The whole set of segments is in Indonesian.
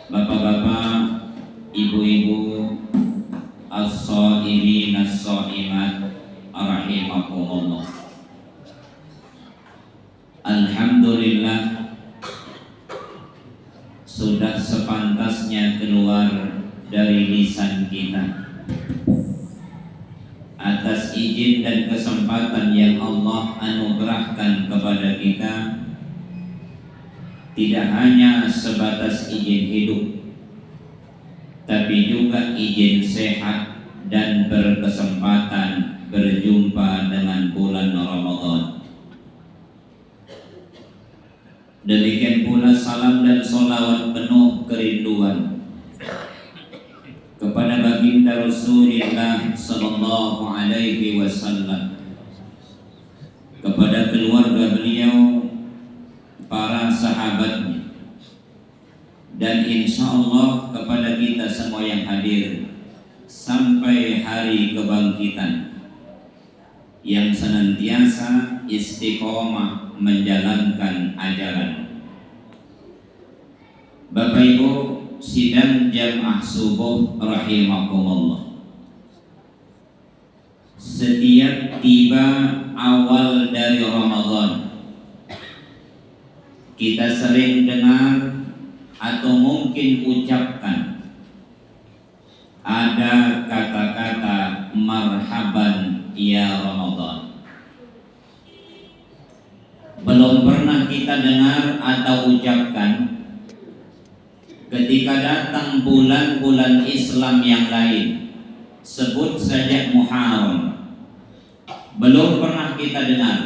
Bapak-bapak, ibu-ibu, as-shaimin as-shaimat, rahimakumullah. Alhamdulillah, sudah sepantasnya keluar dari lisan kita atas izin dan kesempatan yang Allah anugerahkan kepada kita. Tidak hanya sebatas izin hidup, tapi juga izin sehat dan berkesempatan berjumpa dengan bulan Ramadan. Demikian pula salam dan sholawat penuh kerinduan kepada baginda Rasulullah sallallahu alaihi wasallam, kepada keluarga beliau, para sahabatnya, dan insya Allah kepada kita semua yang hadir sampai hari kebangkitan, yang senantiasa istiqomah menjalankan ajaran. Bapak Ibu sidang jamaah subuh rahimakumullah, setiap tiba awal dari Ramadan, kita sering dengar atau mungkin ucapkan ada kata-kata marhaban ya Ramadan. Belum pernah kita dengar atau ucapkan ketika datang bulan-bulan Islam yang lain, sebut saja Muharram. Belum pernah kita dengar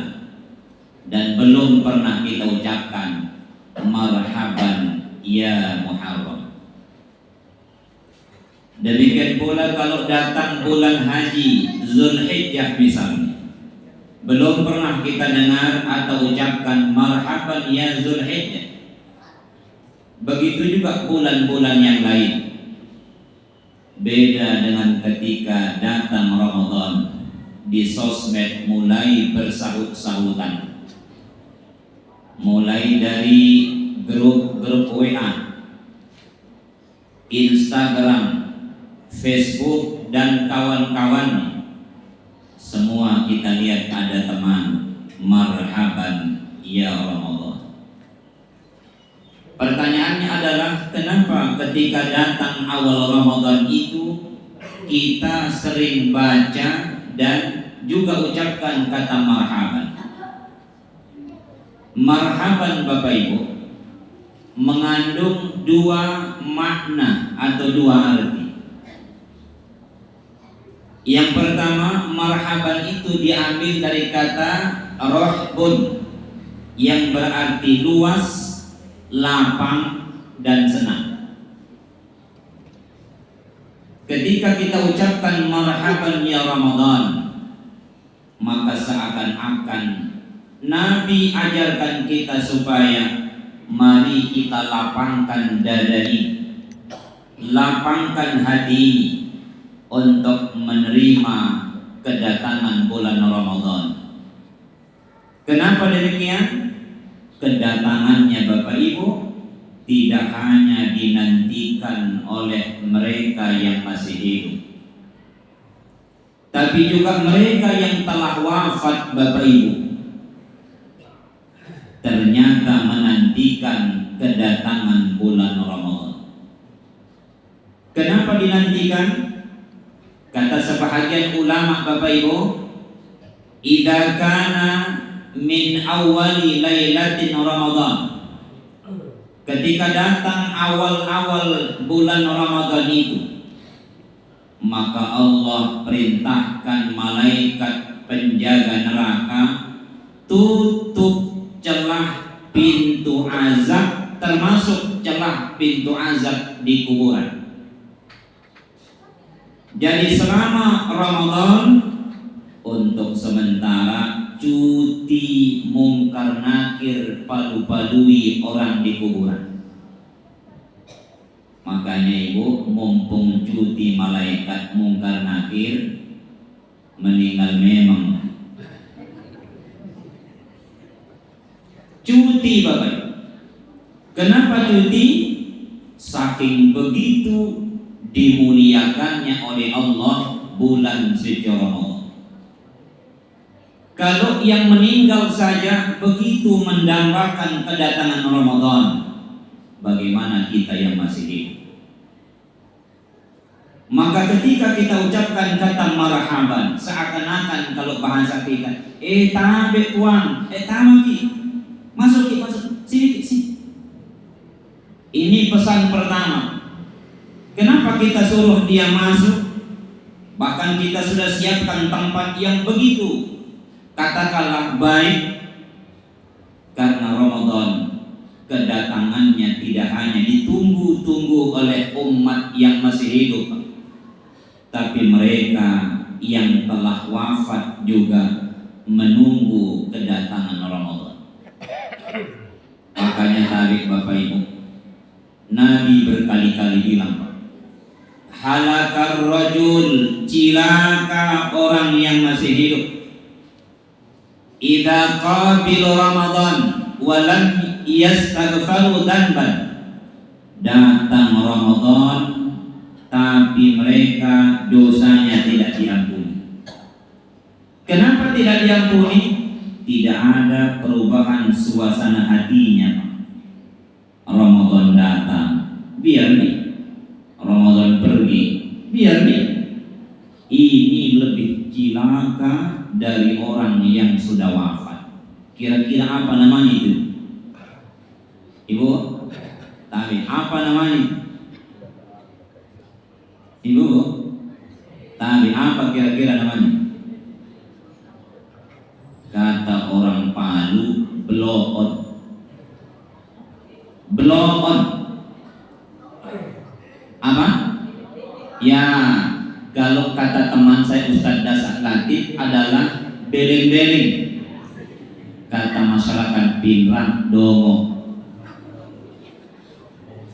dan belum pernah kita ucapkan marhaban ya Muharram. Demikian pula kalau datang bulan haji Zulhijjah misalnya, belum pernah kita dengar atau ucapkan marhaban ya Zulhijjah. Begitu juga bulan-bulan yang lain. Beda dengan ketika datang Ramadan, di sosmed mulai bersahut-sahutan, mulai dari grup-grup WA, Instagram, Facebook, dan kawan-kawannya. Semua kita lihat ada teman marhaban ya Ramadan. Pertanyaannya adalah, kenapa ketika datang awal Ramadan itu kita sering baca dan juga ucapkan kata marhaban? Marhaban Bapak Ibu mengandung dua makna atau dua arti. Yang pertama, marhaban itu diambil dari kata rohbun, yang berarti luas, lapang, dan senang. Ketika kita ucapkan marhaban ya Ramadan, maka seakan-akan Nabi ajarkan kita supaya mari kita lapangkan dada ini, lapangkan hati ini untuk menerima kedatangan bulan Ramadan. Kenapa demikian? Kedatangannya Bapak Ibu tidak hanya dinantikan oleh mereka yang masih hidup, tapi juga mereka yang telah wafat Bapak Ibu ternyata menantikan kedatangan bulan Ramadan. Kenapa dinantikan? Kata sebahagian ulama Bapak Ibu, idza kana min awali lailatin Ramadan, ketika datang awal-awal bulan Ramadan itu, maka Allah perintahkan malaikat penjaga neraka tutup celah pintu azab, termasuk celah pintu azab di kuburan. Jadi selama Ramadan, untuk sementara cuti mungkar nakir, padu-padui orang di kuburan. Makanya Ibu, mumpung cuti malaikat mungkar nakir, meninggal memang. Cuti Bapak. Kenapa cuti? saking begitu dimuliakannya oleh Allah bulan suci Ramadan. Kalau yang meninggal saja begitu mendambakan kedatangan Ramadan, bagaimana kita yang masih hidup? Maka ketika kita ucapkan kata marhaban, seakan-akan kalau bahasa kita, tabe tuan, tamaki, masuk, sini. Ini pesan pertama. Kenapa kita suruh dia masuk? Bahkan kita sudah siapkan tempat yang begitu, katakanlah baik, karena Ramadan kedatangannya tidak hanya ditunggu-tunggu oleh umat yang masih hidup, tapi mereka yang telah wafat juga menunggu kedatangan Ramadan. Makanya tarik Bapak Ibu, Nabi berkali-kali bilang, halakar rajul, cilaka orang yang masih hidup, idza qabil Ramadan walam yastaghfiru dzanban. Datang Ramadan tapi mereka dosanya tidak diampuni. Kenapa tidak diampuni? Tidak ada perubahan suasana hatinya. Ramadan datang, biar nih. Ramadan pergi, biar nih. Ini lebih cilaka dari orang yang sudah wafat. Kira-kira apa namanya itu? Ibu, tahu apa namanya? Ibu, tahu apa kira-kira namanya? Kata orang Palu, bloon. Bloon apa? Ya, kalau kata teman saya Ustadz Dasak Latif adalah beleng-beleng. Kata masyarakat Pinrang, dongo.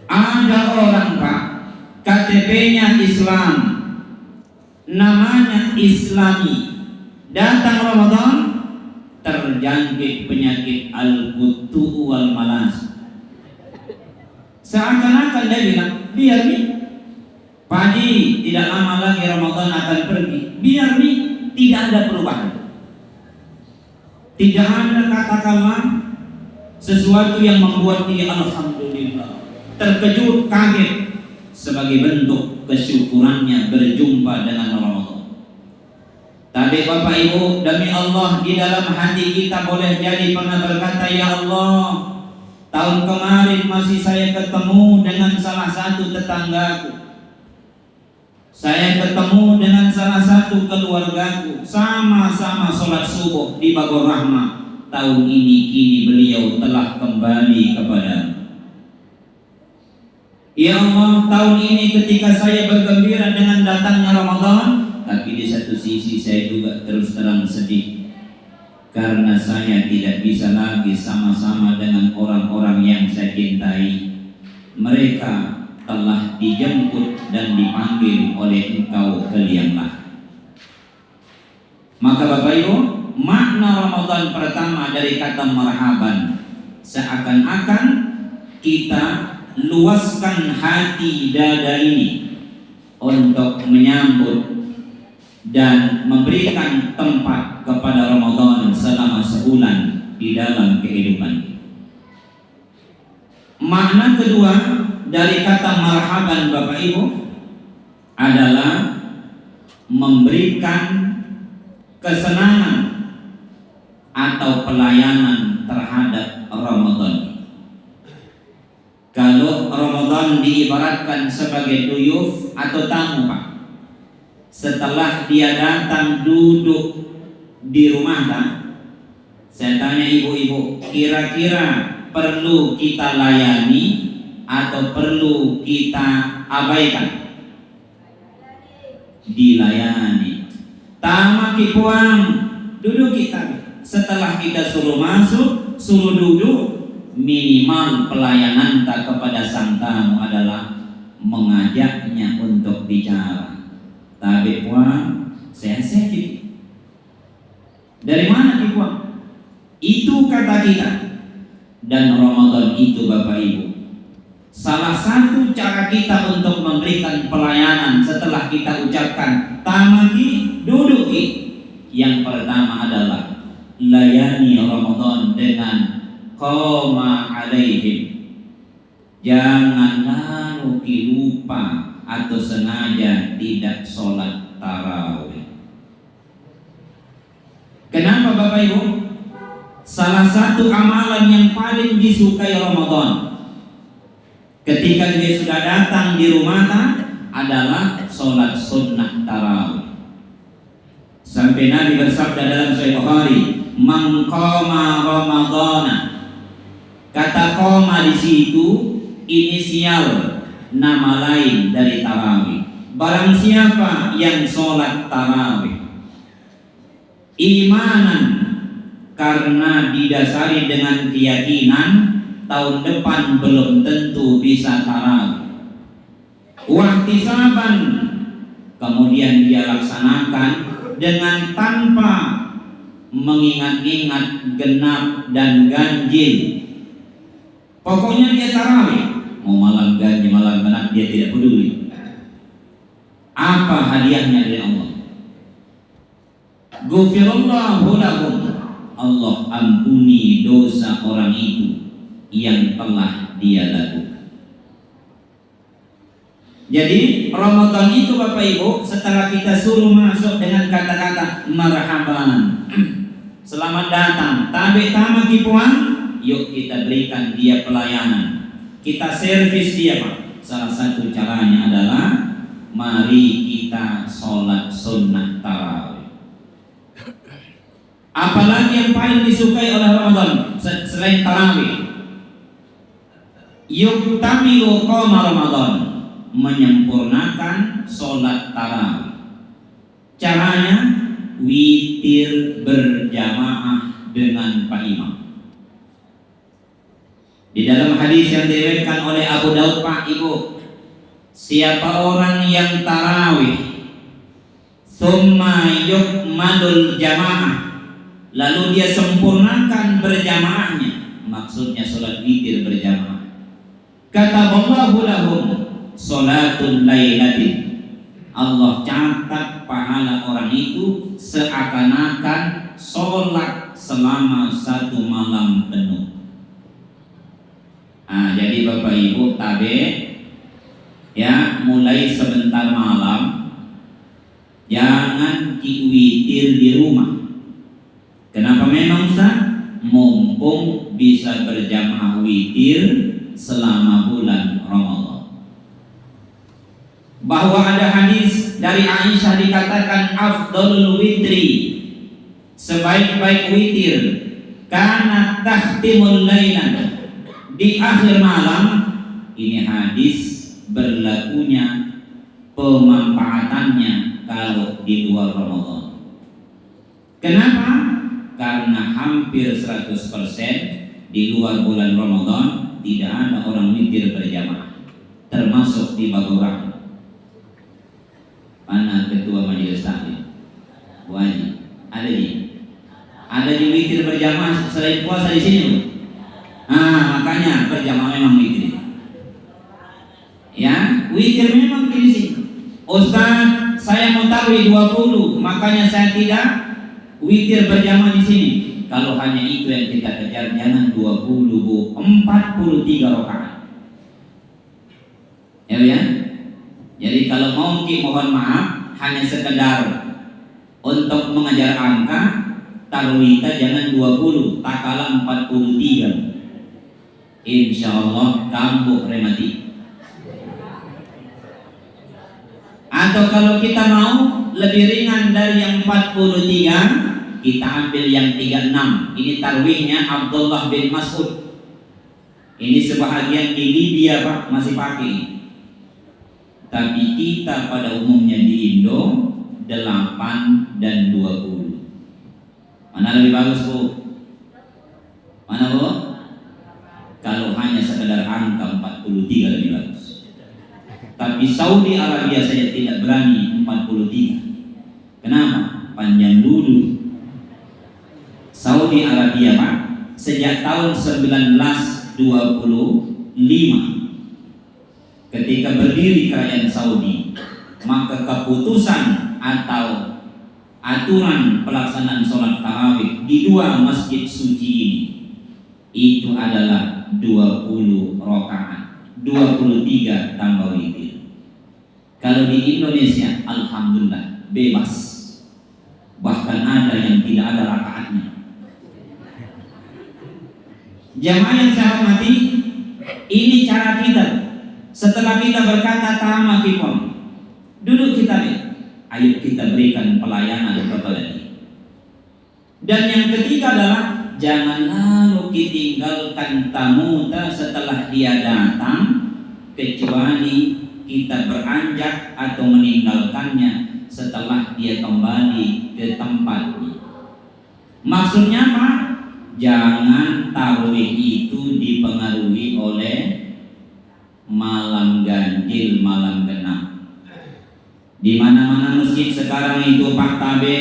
Ada orang Pak, KTP-nya Islam, namanya Islami, datang Ramadan terjangkit penyakit al-qutu wal malas. Seakan-akan dia bilang, biar nih, pagi tidak lama lagi Ramadan akan pergi, biar nih, tidak ada perubahan. Tidak ada katakanlah sesuatu yang membuat dia alhamdulillah terkejut, kaget, sebagai bentuk kesyukurannya berjumpa dengan Ramadan. Tapi Bapak Ibu, demi Allah, di dalam hati kita boleh jadi pernah berkata, ya Allah, tahun kemarin masih saya ketemu dengan salah satu tetanggaku, saya ketemu dengan salah satu keluargaku, sama-sama sholat subuh di Bagor Rahmah. Tahun ini kini beliau telah kembali kepada-Mu. Ya Allah, tahun ini ketika saya bergembira dengan datangnya Ramadan, tapi di satu sisi saya juga terus terang sedih, karena saya tidak bisa lagi sama-sama dengan orang-orang yang saya cintai. Mereka telah dijemput dan dipanggil oleh Engkau ke liang lahat. Maka Bapak Ibu, makna Ramadan pertama dari kata marhaban, seakan-akan kita luaskan hati dada ini untuk menyambut dan memberikan tempat kepada Ramadan selama sebulan di dalam kehidupan. Makna kedua dari kata marhaban Bapak Ibu adalah memberikan kesenangan atau pelayanan terhadap Ramadan. Kalau Ramadan diibaratkan sebagai duyuf atau tamu Pak, setelah dia datang duduk di rumah kan, saya tanya ibu-ibu, kira-kira perlu kita layani atau perlu kita abaikan? Dilayani. Tamaki puang, duduk kita. Setelah kita suruh masuk, suruh duduk, minimal pelayanan tak kepada sang tamu adalah mengajaknya untuk bicara. Tapi puang, saya sedih. Dari mana di puang? Itu kata kita. Dan Ramadan itu Bapak Ibu, Salah satu cara kita untuk memberikan pelayanan setelah kita ucapkan tamaki duduki, yang pertama adalah layani Ramadan dengan qoma alaihim. Jangan lalu lupa atau sengaja tidak sholat tarawih. Kenapa Bapak Ibu? Salah satu amalan yang paling disukai Ramadan ketika dia sudah datang di rumah adalah sholat sunnah tarawih. Sampai Nabi bersabda dalam Sahih Bukhari, "Man qama Ramadhana." Kata qama di situ inisial nama lain dari tarawih. Barang siapa yang sholat tarawih imanan, karena didasari dengan keyakinan tahun depan belum tentu bisa tarawih, wahtisaban, kemudian dia laksanakan dengan tanpa mengingat-ingat genap dan ganjil. Pokoknya dia tarawih, mau malam ganjil malam genap dia tidak peduli. Apa hadiahnya dari Allah? Ghufirallahu lahum, Allah ampuni dosa orang itu yang telah dia lakukan. Jadi Ramadan itu Bapak Ibu, setelah kita suruh masuk dengan kata-kata marhaban, selamat datang, tabe tamaki puan, yuk kita berikan dia pelayanan, kita servis dia Pak. Salah satu caranya adalah mari kita sholat sunnah tarawih. Apalagi yang paling disukai oleh Ramadan selain tarawih? Yuktamilu qoma Ramadan, menyempurnakan sholat tarawih. Caranya witir berjamaah dengan Pak Imam. Di dalam hadis yang diriwayatkan oleh Abu Daud Pak Ibu, siapa orang yang tarawih summa yukmalul jamaah, lalu dia sempurnakan berjamaahnya, maksudnya sholat witir berjamaah, kataballahu lahum sholatul lailatin, Allah catat pahala orang itu seakan-akan sholat selama satu malam penuh. Jadi Bapak Ibu tabe ya, mulai sebentar malam jangan witir di rumah. Kenapa memang Ustaz? Mumpung bisa berjamaah witir selama bulan Ramadan. Bahwa ada hadis dari Aisyah dikatakan afdalul witri, sebaik-baik witir, kana tahtimul lailan, di akhir malam. Ini hadis berlakunya pemanfaatannya kalau di luar Ramadan. Kenapa? Karena hampir 100% di luar bulan Ramadan tidak ada orang witir berjamaah, termasuk di Bagorang. Mana ketua majelis taklim? Wajib. Ada di witir berjamaah selain puasa di sini, Bu. Makanya berjamaah memang witir. Ya, witir memang di sini. Ustaz, saya mau tarawih 20, makanya saya tidak witir berjamaah di sini. Kalau hanya itu yang kita kejar, jangan 20, Bu, 43 rakaat. Ya. Jadi kalau mau mohon maaf, hanya sekedar untuk mengajar angka, tarawih jangan 20, tak kalah 43. Insya Allah kamu remati. Atau kalau kita mau lebih ringan dari yang 43, kita ambil yang 36. Ini tarwihnya Abdullah bin Mas'ud. Ini sebahagian di Libya Pak masih pakai. Tapi kita pada umumnya di Indo 8 dan 20. Mana lebih bagus Bu? Mana Bu? Kalau hanya sekedar angka 43 lebih bagus. Tapi Saudi Arabia saja tidak berani 43. Kenapa? Panjang dulu. Saudi Arabia Pak, sejak tahun 1925 ketika berdiri kerajaan Saudi, maka keputusan atau aturan pelaksanaan sholat tarawih di dua masjid suci ini itu adalah 20 rakaat, 23 tambah witir. Kalau di Indonesia, alhamdulillah bebas, bahkan ada yang tidak ada rakaatnya. Jamaah yang saya hormati, ini cara kita. Setelah kita berkata tama kipon, duduk kita lihat, ayo kita berikan pelayanan kepada dia. Dan yang ketiga adalah jangan lalu ditinggalkan tamu setelah dia datang, kecuali kita beranjak atau meninggalkannya setelah dia kembali ke tempatnya. Maksudnya apa? Jangan tarawih itu dipengaruhi oleh malam ganjil, malam genap. Di mana-mana masjid sekarang itu Pak Tabe,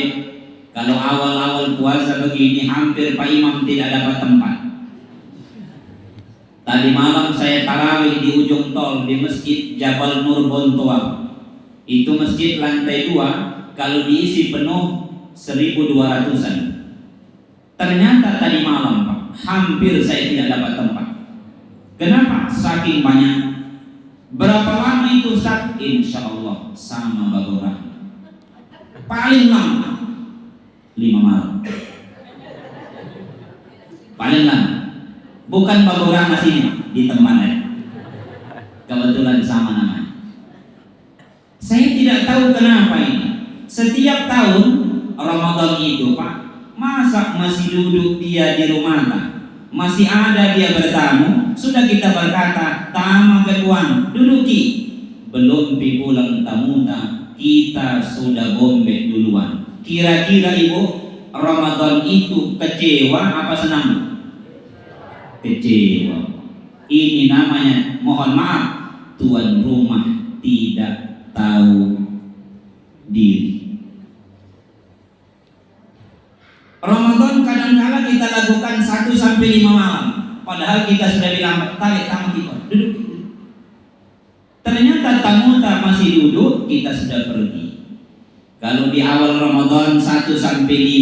kalau awal-awal puasa begini hampir Pak Imam tidak dapat tempat. Tadi malam saya tarawih di ujung tol di Masjid Jabal Nur Bontoa. Itu masjid lantai 2, kalau diisi penuh 1.200-an. Ternyata tadi malam Pak, hampir saya tidak dapat tempat. Kenapa? Saking banyak. Berapa lama itu Ustaz? Insya Allah sama Bagorah. Paling lama 5 malam. Paling lama. Bukan Bagorah masih di teman ya. Kebetulan sama namanya. Saya tidak tahu kenapa ini. Setiap tahun Ramadan itu Pak, masa masih duduk dia di rumah tak? Masih ada dia bertamu, sudah kita berkata tamu keduan duduki, belum pulang tamu kita sudah gombek duluan. Kira-kira Ibu, Ramadan itu kecewa apa senang? Kecewa. Ini namanya, mohon maaf, tuan rumah tidak tahu diri. Ramadan kadang-kala kita lakukan 1-5 malam, padahal kita sudah bilang tarik tamu kita duduk. Ternyata tamu tak masih duduk, kita sudah pergi. Kalau di awal Ramadan 1-5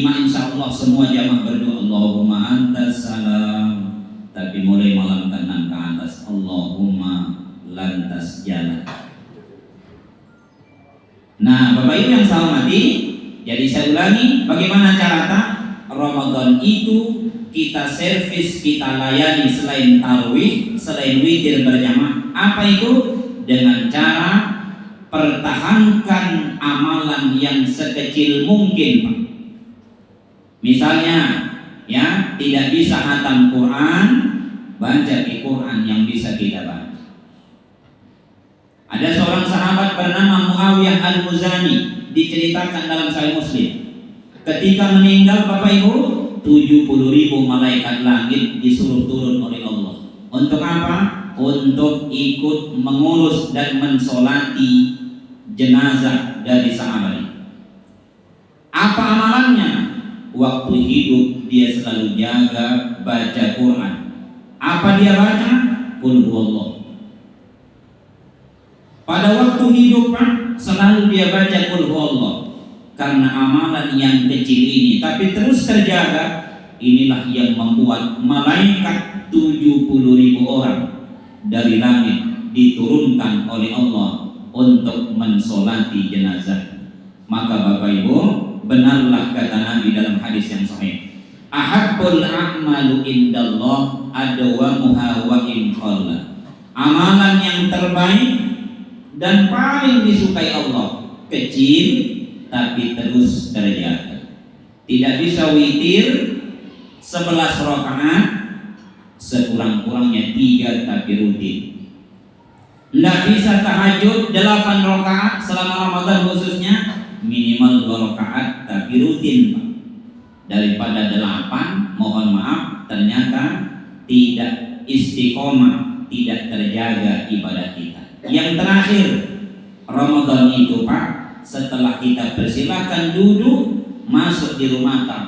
insya Allah semua jamaah berdoa Allahumma antas salam, tapi mulai malam ke atas Allahumma lantas jalan. Nah Bapak Ibu yang saya hormati, jadi saya ulangi bagaimana cara Ramadan itu kita servis, kita layani selain tarawih, selain witir berjamaah. Apa itu? Dengan cara pertahankan amalan yang sekecil mungkin, Pak. Misalnya, ya, tidak bisa hatam Quran, baca di Quran yang bisa kita baca. Ada seorang sahabat bernama Muawiyah Al-Muzani, diceritakan dalam Sahih Muslim. Ketika meninggal Bapak Ibu, 70.000 malaikat langit disuruh turun oleh Allah. Untuk apa? Untuk ikut mengurus dan mensolati jenazah dari sahabat. Apa amalannya? Waktu hidup dia selalu jaga baca Quran. Apa dia baca? Qul huwallah. Pada waktu hidup selalu dia baca Qul huwallah. Karena amalan yang kecil ini tapi terus terjaga, inilah yang membuat malaikat 70.000 orang dari langit diturunkan oleh Allah untuk mensolati jenazah. Maka Bapak Ibu, benarlah kata Nabi dalam hadis yang sahih, ahabbul a'malu indallah adwamuha wa in qalla. Amalan yang terbaik dan paling disukai Allah kecil tapi terus terjaga. Tidak bisa witir 11 rakaat, sekurang-kurangnya 3 tapi rutin. Tidak bisa tahajud 8 rakaat selama Ramadan khususnya, minimal 2 rakaat tapi rutin, Pak. Daripada 8, mohon maaf, ternyata tidak istiqomah, tidak terjaga ibadah kita. Yang terakhir, Ramadan itu Pak, setelah kita persilahkan duduk masuk di rumah tak,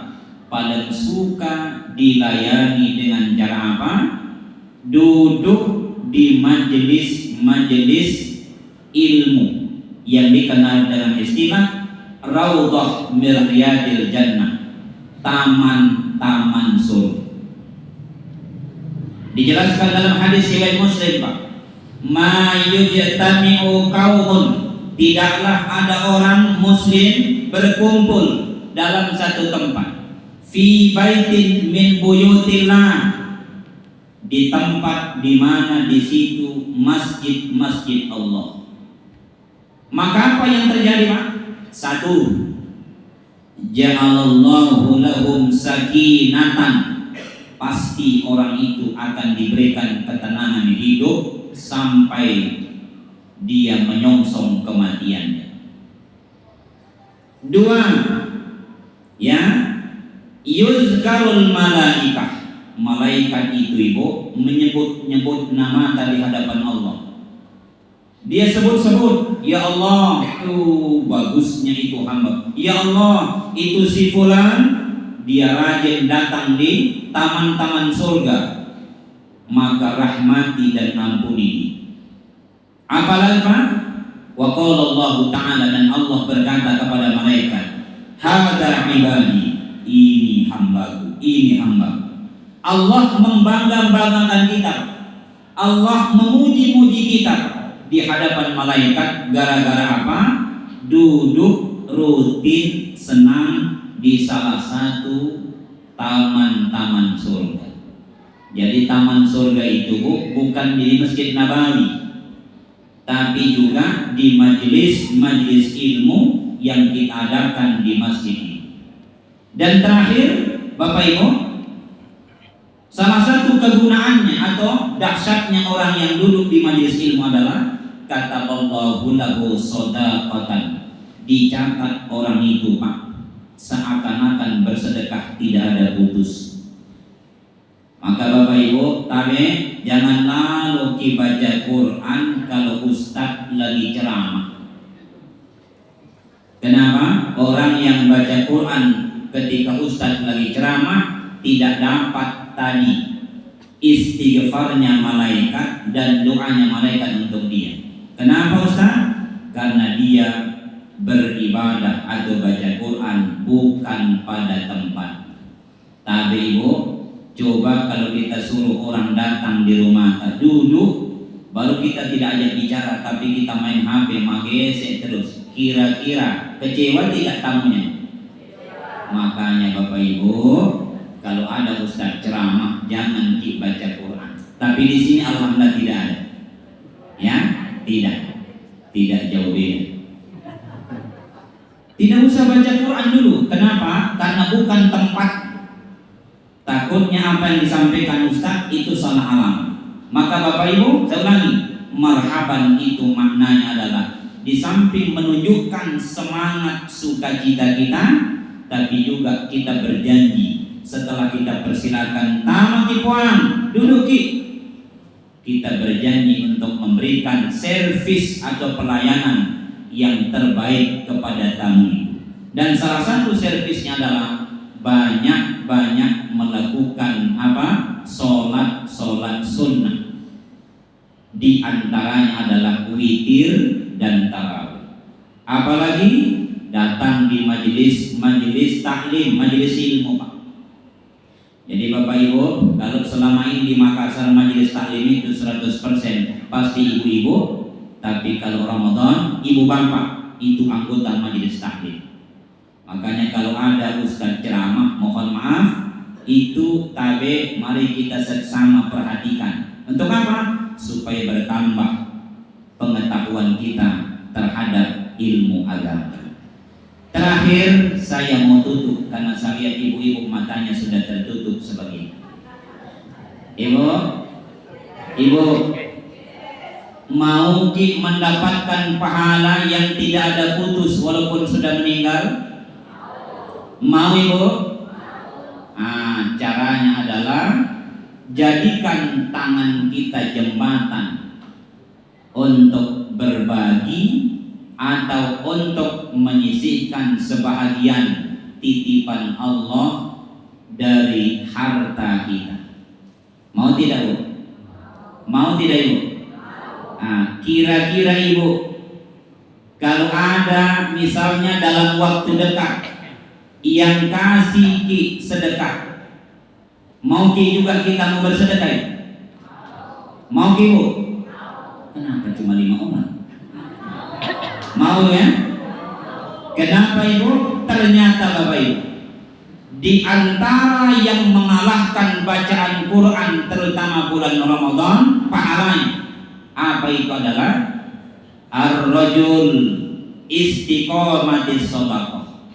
paling suka dilayani dengan cara apa? Duduk di majelis majelis ilmu yang dikenal dengan istilah Raudhah min Riyadil Jannah, taman-taman surga. Dijelaskan dalam hadis riwayat Muslim, Pak, ma yujtami'u qaumun, tidaklah ada orang muslim berkumpul dalam satu tempat, fi baitin min buyutillah, di tempat di mana di situ masjid-masjid Allah. Maka apa yang terjadi, Pak? Satu, ja'alallahu lahum sakinatan, pasti orang itu akan diberikan ketenangan hidup sampai dia menyongsong kematiannya. Dua, ya, yuzkarul malaikah, malaikat itu ibu menyebut-nyebut nama di hadapan Allah. Dia sebut-sebut, ya Allah, bagusnya itu hamba. Ya Allah, itu si fulan, dia rajin datang di taman-taman surga, maka rahmati dan ampuni. Apalagi Pak? Wa qala Allah Ta'ala, dan Allah berkata kepada malaikat, hadza ibadi, ini hambaku, ini hamba. Allah membangga-banggakan kita, Allah memuji-muji kita di hadapan malaikat. Gara-gara apa? Duduk rutin senang di salah satu taman-taman surga. Jadi taman surga itu bukan di Masjid Nabawi, tapi juga di majelis-majelis ilmu yang diadakan di masjid ini. Dan terakhir, Bapak Ibu, salah satu kegunaannya atau dahsyatnya orang yang duduk di majelis ilmu adalah, kata Allahu lahu shadaqatan, dicatat orang itu, Pak, seakan-akan bersedekah tidak ada putus. Maka Bapak Ibu, jangan lalu baca Quran kalau ustaz lagi ceramah. Kenapa? Orang yang baca Quran ketika ustaz lagi ceramah tidak dapat tadi istighfarnya malaikat dan doanya malaikat untuk dia. Kenapa Ustaz? Karena dia beribadah atau baca Quran bukan pada tempat. Tapi Ibu, coba kalau kita suruh orang datang di rumah duduk, baru kita tidak ajak bicara, tapi kita main HP, magesek terus. Kira-kira kecewa tidak tamunya? Makanya Bapak Ibu, kalau ada ustaz ceramah jangan baca Quran. Tapi di sini alhamdulillah tidak ada. Ya, tidak jauh beda. Tidak usah baca Quran dulu. Kenapa? Karena bukan tempat. Takutnya apa yang disampaikan ustaz itu salah alam. Maka Bapak Ibu, saya ulangi, marhaban itu maknanya adalah di samping menunjukkan semangat sukacita kita, tapi juga kita berjanji setelah kita persilakan tamu kipuan duduk kita berjanji untuk memberikan servis atau pelayanan yang terbaik kepada tamu itu. Dan salah satu servisnya adalah banyak-banyak melakukan sholat sunnah. Di antaranya adalah witir dan tarawih. Apalagi datang di majelis taklim, majelis ilmu, Pak. Jadi Bapak Ibu, kalau selama ini di Makassar majelis taklim itu 100% pasti ibu-ibu, tapi kalau Ramadan ibu bapak itu anggota majelis taklim. Makanya kalau ada ustaz ceramah, mohon maaf, itu mari kita sama perhatikan. Untuk apa? Supaya bertambah pengetahuan kita terhadap ilmu agama. Terakhir saya mau tutup karena saya lihat ibu-ibu matanya sudah tertutup sebegini. Ibu mau mendapatkan pahala yang tidak ada putus walaupun sudah meninggal? Mau Ibu? Caranya adalah jadikan tangan kita jembatan untuk berbagi atau untuk menyisihkan sebahagian titipan Allah dari harta kita. Mau tidak Bu? Mau tidak Ibu? Nah, kira-kira ibu, kalau ada misalnya dalam waktu dekat yang kasih ki sedekah, mau ki juga kita mau bersedekah ya? Mau ki bu? Kenapa cuma 5 orang? Mau ya? Kenapa ibu? Ternyata bapak ibu, di antara yang mengalahkan bacaan Quran terutama bulan Ramadan pahalanya apa itu adalah ar-rajul istiqomatis shadaqah,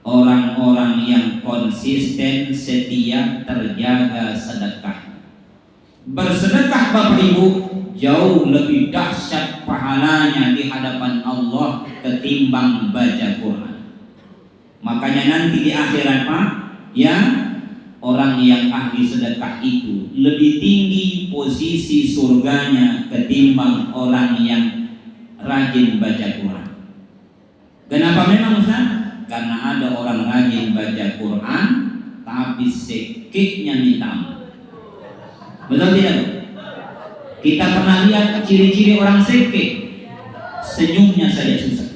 orang-orang yang konsisten setia terjaga sedekah. Bersedekah bapak ibu jauh lebih dahsyat pahalanya di hadapan Allah ketimbang baca Quran. Makanya nanti di akhirat Pak, ya, orang yang ahli sedekah itu lebih tinggi posisi surganya ketimbang orang yang rajin baca Quran. Kenapa memang Ustaz? Karena ada orang rajin baca Quran tapi sekiknya minta ampun. Betul tidak? Kita pernah lihat ciri-ciri orang sekik, senyumnya saja susah.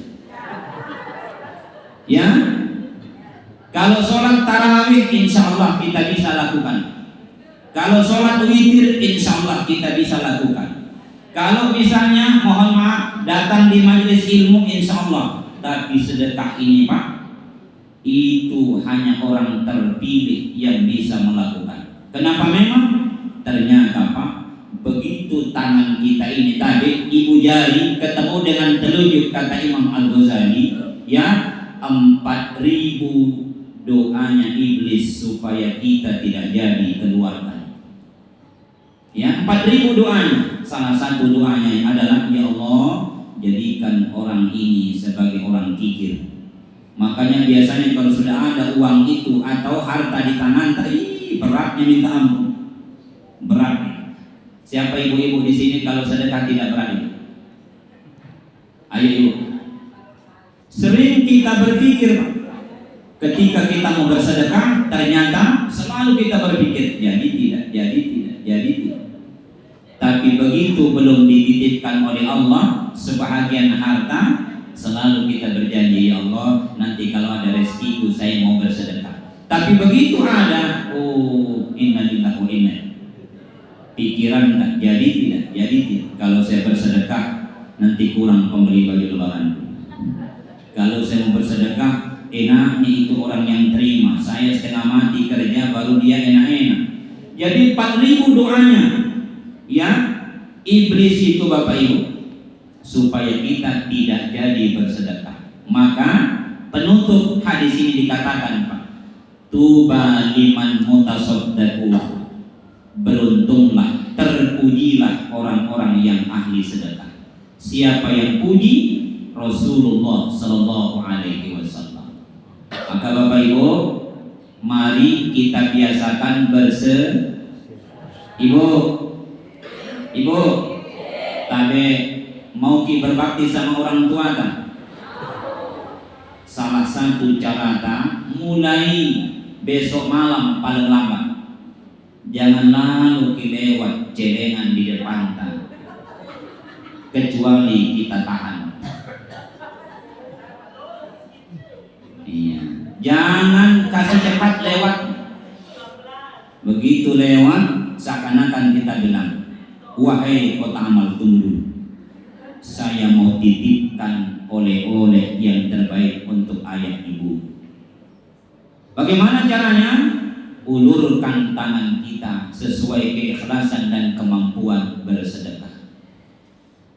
Ya, kalau sholat tarawih insya Allah kita bisa lakukan. Kalau sholat witir insya Allah kita bisa lakukan. Kalau misalnya mohon maaf datang di majelis ilmu insya Allah. Tapi sedekah ini Pak, itu hanya orang terpilih yang bisa melakukan. Kenapa memang? Ternyata Pak, begitu tangan kita ini tadi ibu jari ketemu dengan telunjuk kata Imam Al-Ghazali, ya, 4.000 doanya iblis supaya kita tidak jadi keluarkan. Ya, 4.000 doanya. Salah satu doanya adalah, ya Allah, jadikan orang ini sebagai orang kikir. Makanya biasanya kalau sudah ada uang itu atau harta di tangan, beratnya minta ampun. Berat. Siapa ibu-ibu di sini kalau sedekah tidak berani? Ayo ibu. Sering kita berpikir ketika kita mau bersedekah, ternyata selalu kita berpikir jadi tidak, jadi tidak, jadi tidak. Tapi begitu belum dititipkan oleh Allah sebahagian harta, selalu kita berjanji, ya Allah, nanti kalau ada rezekiku saya mau bersedekah. Tapi begitu ada, oh innalillahi wa inna, pikiran tak jadi tidak, jadi tidak. Kalau saya bersedekah nanti kurang pembeli baju lebaran. Kalau saya mau bersedekah, enaknya itu orang yang terima. Saya setengah mati kerja baru dia enak-enak. Jadi 4.000 doanya, ya, iblis itu Bapak Ibu, supaya kita tidak jadi bersedekah. Maka penutup hadis ini dikatakan Pak, tuba liman mutasaddiqu, beruntunglah, terpujilah orang-orang yang ahli sedekah. Siapa yang puji? Rasulullah Sallallahu Alaihi Wasallam. Maka Bapak Ibu, mari kita biasakan Ibu, tadi mau ki berbakti sama orang tua kan? Salah satu cara mulai besok malam paling lambat, jangan lalu ki lewat celengan di depan kecuali kita tahan. Iya, jangan kasih cepat lewat. Begitu lewat, seakan-akan kita bilang, wahai kota amal, tunggu, saya mau titipkan oleh-oleh yang terbaik untuk ayah ibu. Bagaimana caranya? Ulurkan tangan kita sesuai keikhlasan dan kemampuan bersedekah.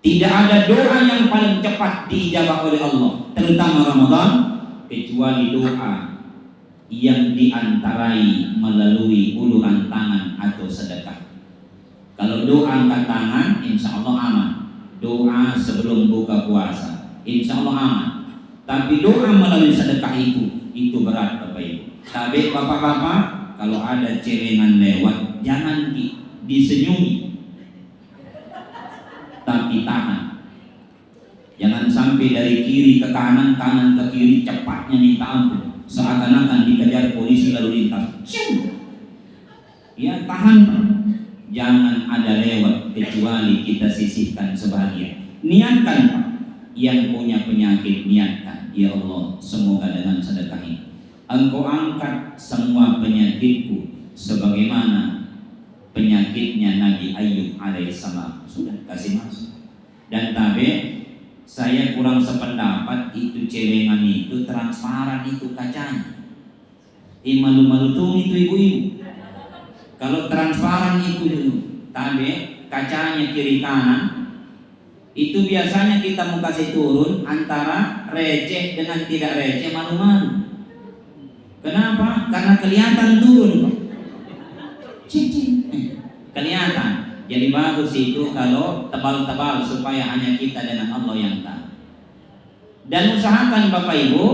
Tidak ada doa yang paling cepat diijabah oleh Allah, terutama Ramadan, kecuali doa yang diantarai melalui uluran tangan atau sedekah. Kalau doa angkat tangan, insya Allah aman. Doa sebelum buka puasa, insya Allah aman. Tapi doa melalui sedekah itu berat Bapak Ibu. Tapi bapak-bapak, kalau ada celengan lewat, jangan disenyumi, tapi tahan. Jangan sampai dari kiri ke kanan, kanan ke kiri, cepatnya minta ampun, seakan-akan dikejar polisi lalu lintas. Ya, tahan, jangan ada lewat. kecuali kita sisihkan sebahagian. Niatkan Pak, yang punya penyakit niatkan, ya Allah, semoga dengan sedekah ini Engkau angkat semua penyakitku sebagaimana penyakitnya Nabi Ayub alaihissalam. Sudah kasih masuk. Dan tabe, saya kurang sependapat itu celengan itu transparan itu kacanya. Malu-malu tuh itu ibu-ibu. Kalau transparan itu tabe, kacanya kiri kanan, itu biasanya kita mau kasih turun antara receh dengan tidak receh, malu-malu. Kenapa? Karena kelihatan turun. Kelihatan. Jadi bagus itu kalau tebal-tebal supaya hanya kita dengan Allah yang tahu. Dan usahakan Bapak Ibu,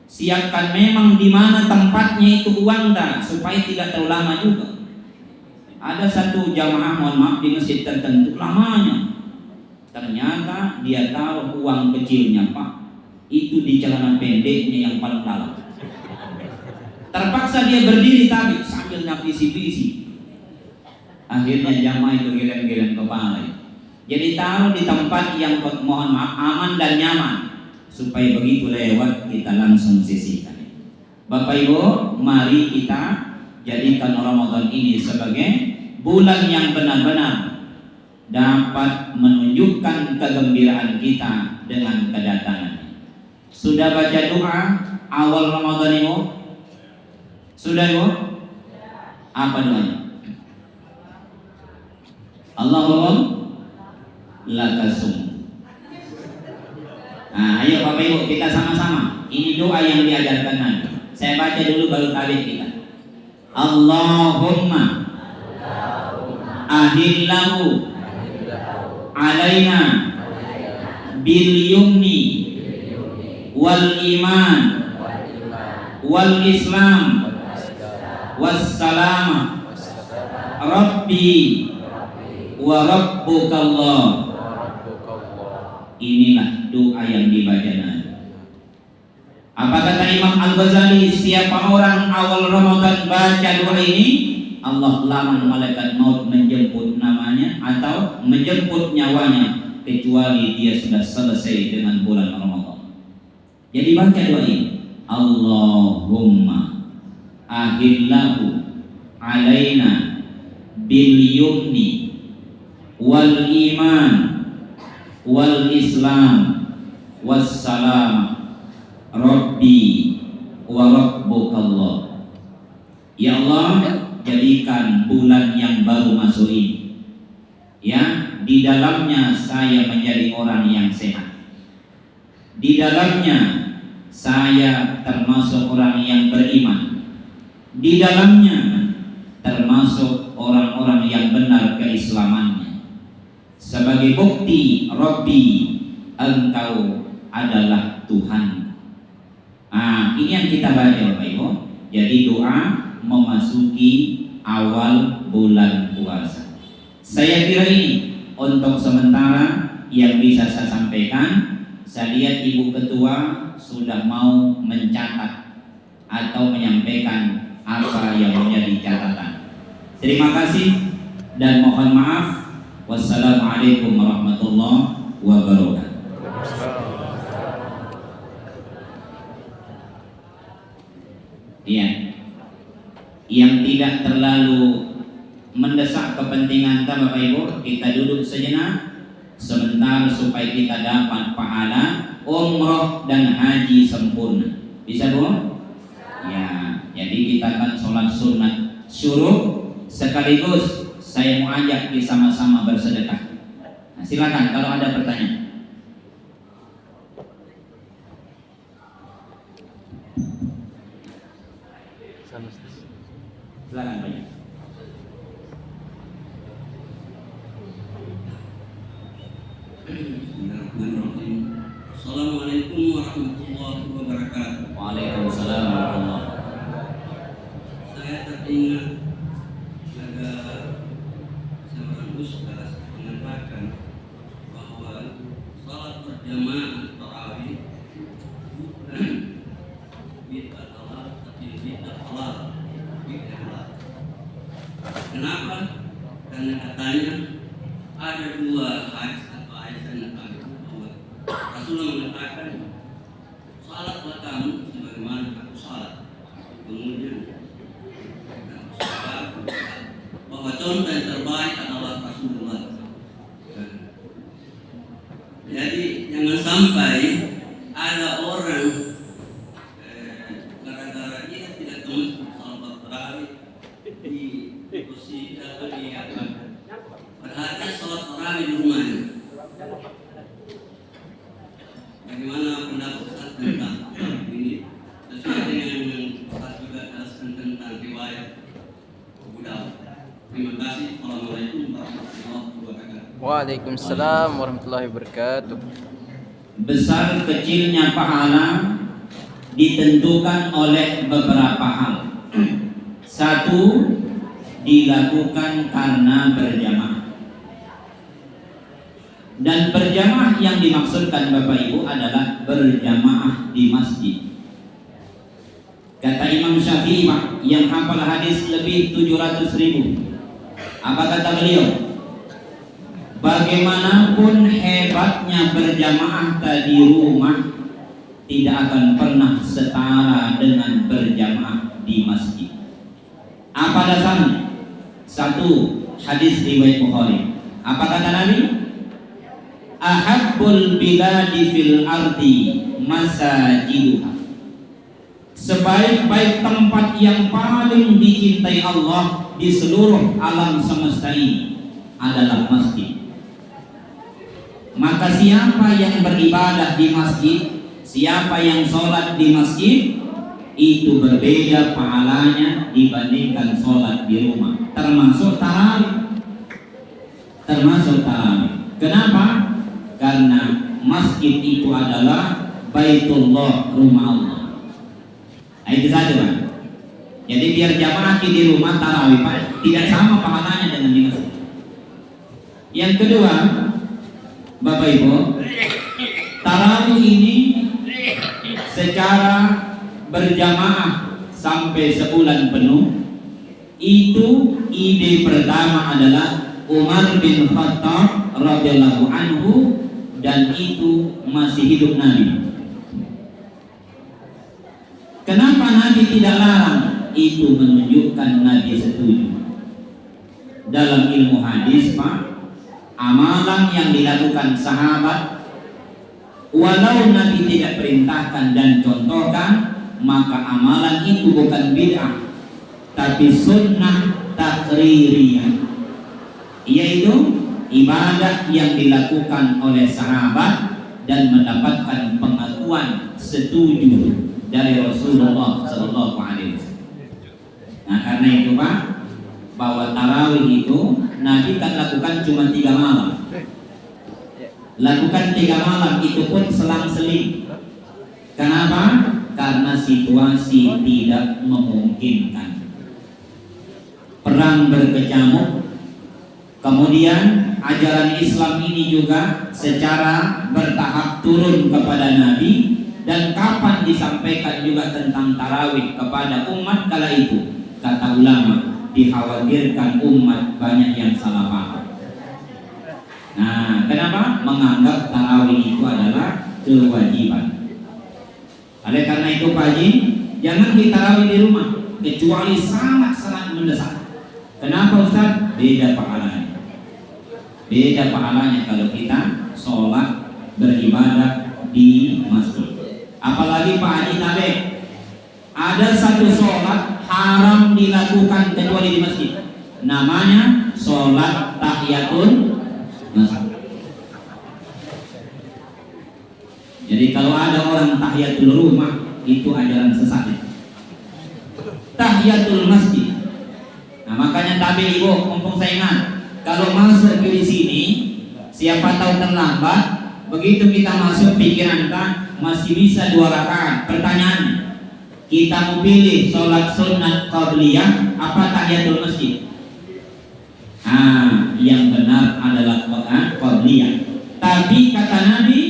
siapkan memang di mana tempatnya itu uang dah, supaya tidak terlalu lama juga. Ada satu jamaah, mohon maaf, di masjid tertentu lamanya. Ternyata dia taruh uang kecilnya Pak, itu di celana pendeknya yang paling dalam. Terpaksa dia berdiri tapi sambil napisi-pisi. Akhirnya jamaah itu geleng-geleng kepala. Jadi taruh di tempat yang mohon maaf aman dan nyaman, supaya begitu lewat kita langsung sisihkan. Bapak Ibu, mari kita jadikan Ramadan ini sebagai bulan yang benar-benar dapat menunjukkan kegembiraan kita dengan kedatangannya. Sudah baca doa awal Ramadan ini? Sudah Ibu? Apa doanya? Allahumma lakasum. Nah, ayo Bapak Ibu kita sama-sama. Ini doa yang diajarkan Nabi. Saya baca dulu baru tabik kita. Allahumma ahillahu alaina bil yumni wal iman wal islam wassalam rabbi wa rabbukallah. Inilah doa yang dibaca Nabi. Apa kata Imam Al-Ghazali? Siapa orang awal Ramadan baca doa ini, Allah larang malaikat maut menjemput namanya atau menjemput nyawanya, kecuali dia sudah selesai dengan bulan Ramadan. Jadi baca doa ini, Allahumma ahillahu alaina bil yumni wal iman wal islam wassalam rabbi wa rabbukallah. Ya Allah, jadikan bulan yang baru masuk ini, ya, di dalamnya saya menjadi orang yang sehat, di dalamnya saya termasuk orang yang beriman, di dalamnya termasuk orang-orang yang benar keislamannya. Sebagai bukti Rabbi, Engkau adalah Tuhan. Ini yang kita baca Bapak Ibu. Jadi doa memasuki awal bulan puasa. Saya kira ini untuk sementara yang bisa saya sampaikan. Saya lihat Ibu Ketua sudah mau mencatat atau menyampaikan apa yang menjadi catatan. Terima kasih dan mohon maaf. Wassalamualaikum warahmatullahi wabarakatuh. Iya, yang tidak terlalu mendesak kepentingan kita Bapak Ibu, kita duduk sejenak sebentar supaya kita dapat pahala umroh dan haji sempurna. Bisa Bu? Ya, jadi kita akan sholat sunat syuruk sekaligus saya mau ajak kita sama-sama bersedekah. Nah, silakan kalau ada pertanyaan. Silakan Pak. Bismillahirrahmanirrahim. Assalamualaikum warahmatullahi wabarakatuh. Waalaikumsalam warahmatullahi. Saya teringat ada seorang ustaz mengatakan bahwa salat berjamaah tarawih bukan bid'ah halal, tapi bid'ah halal. Kenapa? Karena katanya Jadi jangan sampai ada orang gara-gara dia tidak tahu salat tarawih di posisi atau di apa. Padahal dia salat tarawih di rumahnya. Bagaimana pendapat Ustaz tentang ini? Sesuai dengan Ustaz juga jelaskan tentang riwayat Abu Dawud. Terima kasih. Assalamualaikum warahmatullahi wabarakatuh. Waalaikumsalam warahmatullahi wabarakatuh. Besar kecilnya pahala ditentukan oleh beberapa hal. Satu, dilakukan karena berjamaah. Dan berjamaah yang dimaksudkan Bapak Ibu adalah berjamaah di masjid. Kata Imam Syafi'i yang hafal hadis lebih 700.000. Apa kata beliau? Bagaimanapun hebatnya berjamaah di rumah, tidak akan pernah setara dengan berjamaah di masjid. Apa dasarnya? Satu, hadis riwayat Bukhari. Apa kata Nabi? Ahabbul biladi fil ardi masajiduha. Sebaik-baik tempat yang paling dicintai Allah di seluruh alam semesta ini adalah masjid. Maka siapa yang beribadah di masjid, siapa yang sholat di masjid, itu berbeda pahalanya dibandingkan sholat di rumah. Termasuk tarawih. Kenapa? Karena masjid itu adalah Baitullah, rumah Allah. Nah, itu saja Pak. Jadi biar jamaah di rumah tarawih Pak, tidak sama pahalanya dengan di masjid. Yang kedua, Bapak Ibu, tarawih ini secara berjamaah sampai sebulan penuh, itu ide pertama adalah Umar bin Khattab radhiyallahu anhu, dan itu masih hidup Nabi. Kenapa Nabi tidak larang? Itu menunjukkan Nabi setuju. Dalam ilmu hadis Pak, amalan yang dilakukan sahabat, walau Nabi tidak perintahkan dan contohkan, maka amalan itu bukan bid'ah, tapi sunnah takririyah, yaitu ibadah yang dilakukan oleh sahabat dan mendapatkan pengakuan setuju dari Rasulullah Sallallahu Alaihi Wasallam. Nah, karena itu Pak, bahwa tarawih itu Nabi kan lakukan cuma 3 malam. Lakukan 3 malam, itu pun selang-seling. Kenapa? Karena situasi tidak memungkinkan. Perang berkecamuk. Kemudian ajaran Islam ini juga secara bertahap turun kepada Nabi. Dan kapan disampaikan juga tentang tarawih kepada umat kala itu? Kata ulama, dikhawatirkan umat banyak yang salah paham. Nah, kenapa? Menganggap tarawih itu adalah kewajiban. Oleh karena itu Pak Haji, jangan ditarawih di rumah kecuali sangat-sangat mendesak. Kenapa Ustaz? Beda pahalanya. Beda pahalanya kalau kita sholat beribadah di masjid. Apalagi Pak Haji Tabe, ada satu sholat haram dilakukan kecuali di masjid. Namanya sholat tahiyatul masjid. Jadi kalau ada orang tahiyatul rumah, itu ajaran sesat. Tahiyatul masjid. Nah, makanya Tabe Ibu, mumpung saya ingat, kalau masuk di sini, siapa tahu terlambat, begitu kita masuk pikiran kita masih bisa 2 rakaat. Pertanyaan, kita mau pilih sholat sunnah qabliyah apa tahiyatul masjid? Yang benar adalah qabliyah. Tapi kata Nabi,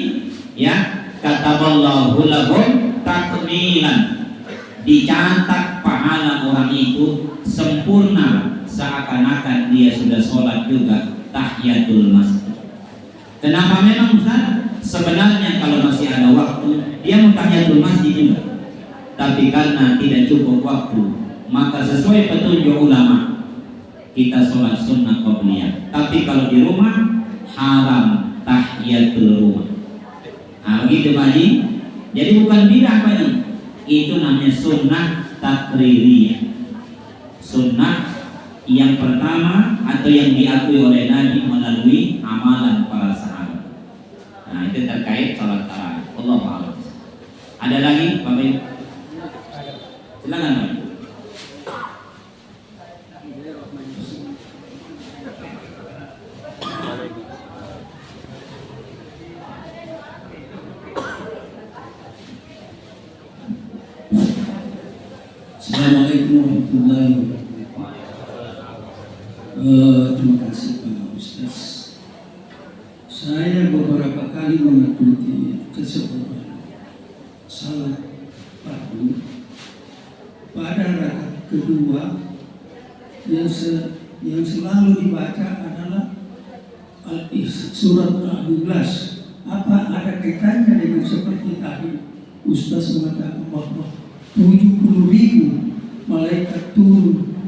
ya, kataballahu lahum takmilan, dicatat pahala orang itu sempurna seakan-akan dia sudah sholat juga tahiyatul masjid. Kenapa memang Ustaz? Sebenarnya kalau masih ada waktu, dia mau tahiyatul masjid juga. Tapi karena tidak cukup waktu, maka sesuai petunjuk ulama, kita sholat sunnah qabliyah. Tapi kalau di rumah, haram tahiyat tahiyatul rumah. Nah, begitu Pak Haji. Jadi bukan bid'ah Pak Haji. Itu namanya sunnah takririyah. Sunnah yang pertama atau yang diakui oleh Nabi melalui amalan para sahabat. Nah, itu terkait salat tarawih. Allahu a'lam. Ada lagi Bapak Ibu? Silakan Pak. Assalamualaikum warahmatullahi wabarakatuh. Terima kasih Pak Ustaz. Saya beberapa kali mengikuti seseorang salat fardu pada rakaat kedua yang selalu dibaca adalah surat Al-Ikhlas. Apa ada kaitannya dengan seperti tadi Ustaz mengatakan bahwa 70.000 malaikat turun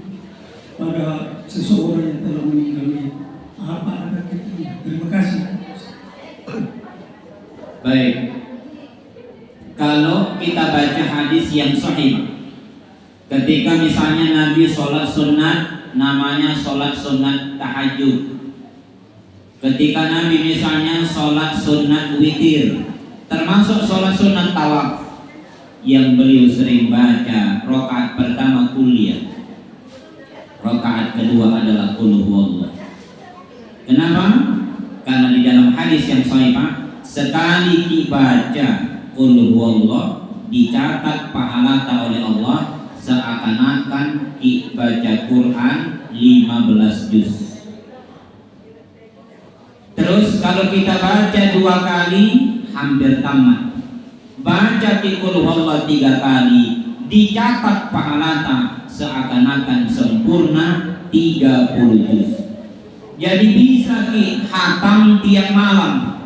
pada seseorang yang telah meninggal? Apa ada kaitannya? Terima kasih. Baik. Kalau kita baca hadis yang sahih, ketika misalnya Nabi sholat sunat, namanya sholat sunat tahajud. Ketika Nabi misalnya sholat sunat witir, termasuk sholat sunat tawaf, yang beliau sering baca rakaat pertama kuliah, rakaat kedua adalah qul huwallah. Kenapa? Karena di dalam hadis yang sahih sekali dibaca qul huwallah dicatat pahala oleh Allah seakan-akan dibaca Quran 15 juz. Terus kalau kita baca 2 kali hampir tamat. Baca qul huwallah 3 kali dicatat pahala seakan-akan sempurna 30 juz. Jadi bisa khatam tiap malam.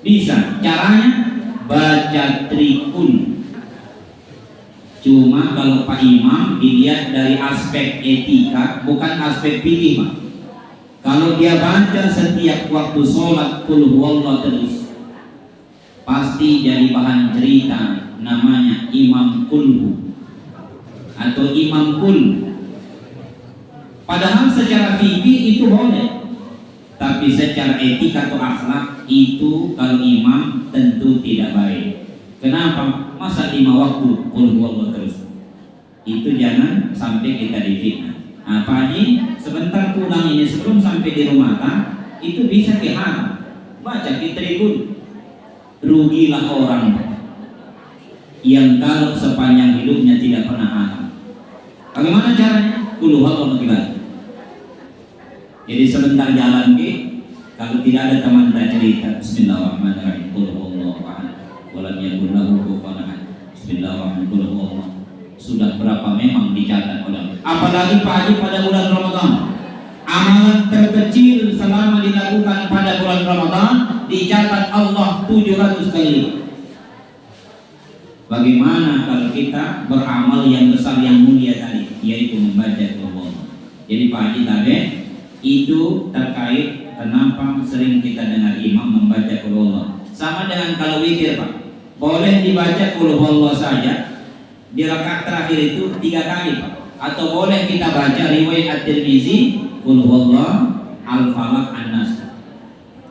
Bisa. Caranya baca trikul. Cuma kalau Pak Imam dilihat dari aspek etika, bukan aspek fikih, Pak. Kalau dia baca setiap waktu sholat qul huwallah terus, pasti jadi bahan cerita, namanya imam kulhu atau imam kul. Padahal secara fikih itu boleh, tapi secara etika atau akhlak itu kalau imam tentu tidak baik. Kenapa? Masa 5 waktu qul huwallah terus? Itu jangan sampai kita difitnah. Nah, Pak Haji, sebentar pulang ini sebelum sampai di rumah itu bisa dihatam, baca di tribun. Rugilah orang yang kalau sepanjang hidupnya tidak pernah hatam. Bagaimana caranya? Qul huwallah dibaca. Jadi sebentar jalan kalau tidak ada teman kita cerita Bismillahirrahmanirrahim qul huwallahu ahad walam yakul lahu kufuwan ahad Bismillahirrahmanirrahim. Sudah berapa memang dicatat oleh, apalagi Pak Haji pada bulan Ramadan. Amalan terkecil selama dilakukan pada bulan Ramadan dicatat Allah 700 kali. Bagaimana kalau kita beramal yang besar yang mulia tadi, yaitu membaca Al-Quran. Jadi Pak Haji tadi itu terkait kenapa sering kita dengar imam membaca Al-Quran. Sama dengan kalau witir Pak, boleh dibaca Al-Quran saja di rakaat terakhir itu 3 kali Pak, atau boleh kita baca riwayat At-Tirmizi Qul huwallah al-falaq an-nas,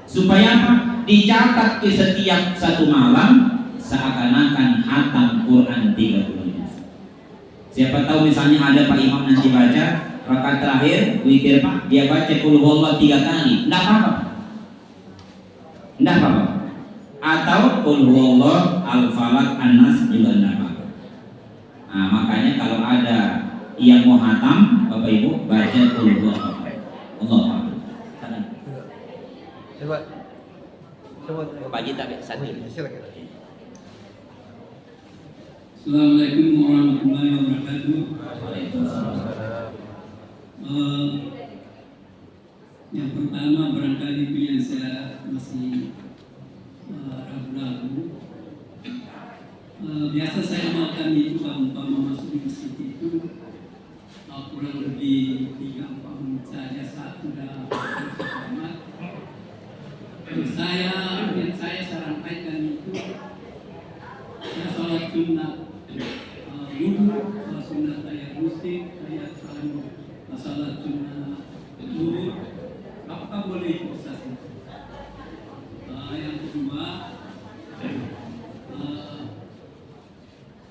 supaya apa? Dicatat di setiap satu malam seakan-akan hatam Quran 30 juz. Siapa tahu misalnya ada Pak Imam nanti baca rakaat terakhir witir Pak, dia baca Qul huwallah 3 kali, enggak apa-apa. Enggak apa-apa. Atau Qul huwallah al-falaq an-nas juga enggak apa-apa. Nah, makanya kalau ada yang mau hatam, Bapak Ibu baca Qul huwallah. Allah. Coba Pak Haji tapi satu. silakan. Assalamualaikum warahmatullahi wabarakatuh. Yang pertama barangkali yang saya masih ragu-ragu. Biasa saya makan itu kalau umpama masuk di masjid itu kurang lebih 3-4 menit saja saat sudah bersepakat. yang saya sarankan itu ya sholat sunnah wudhu, sholat sunnah ayat musik, ayat sholat sunnah zuhur. Apakah boleh itu Ustaz? Yang kedua,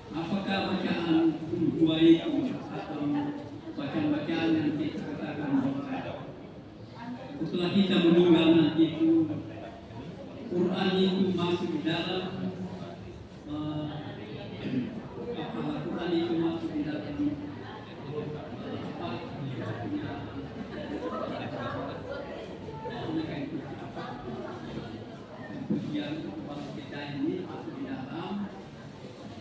apakah bacaan dua itu atau bacaan-bacaan yang kita katakan bahwa setelah kita meninggal nanti itu Quran itu masuk di dalam Quran itu masuk di dalam kemudian kepala kita ini masuk di dalam,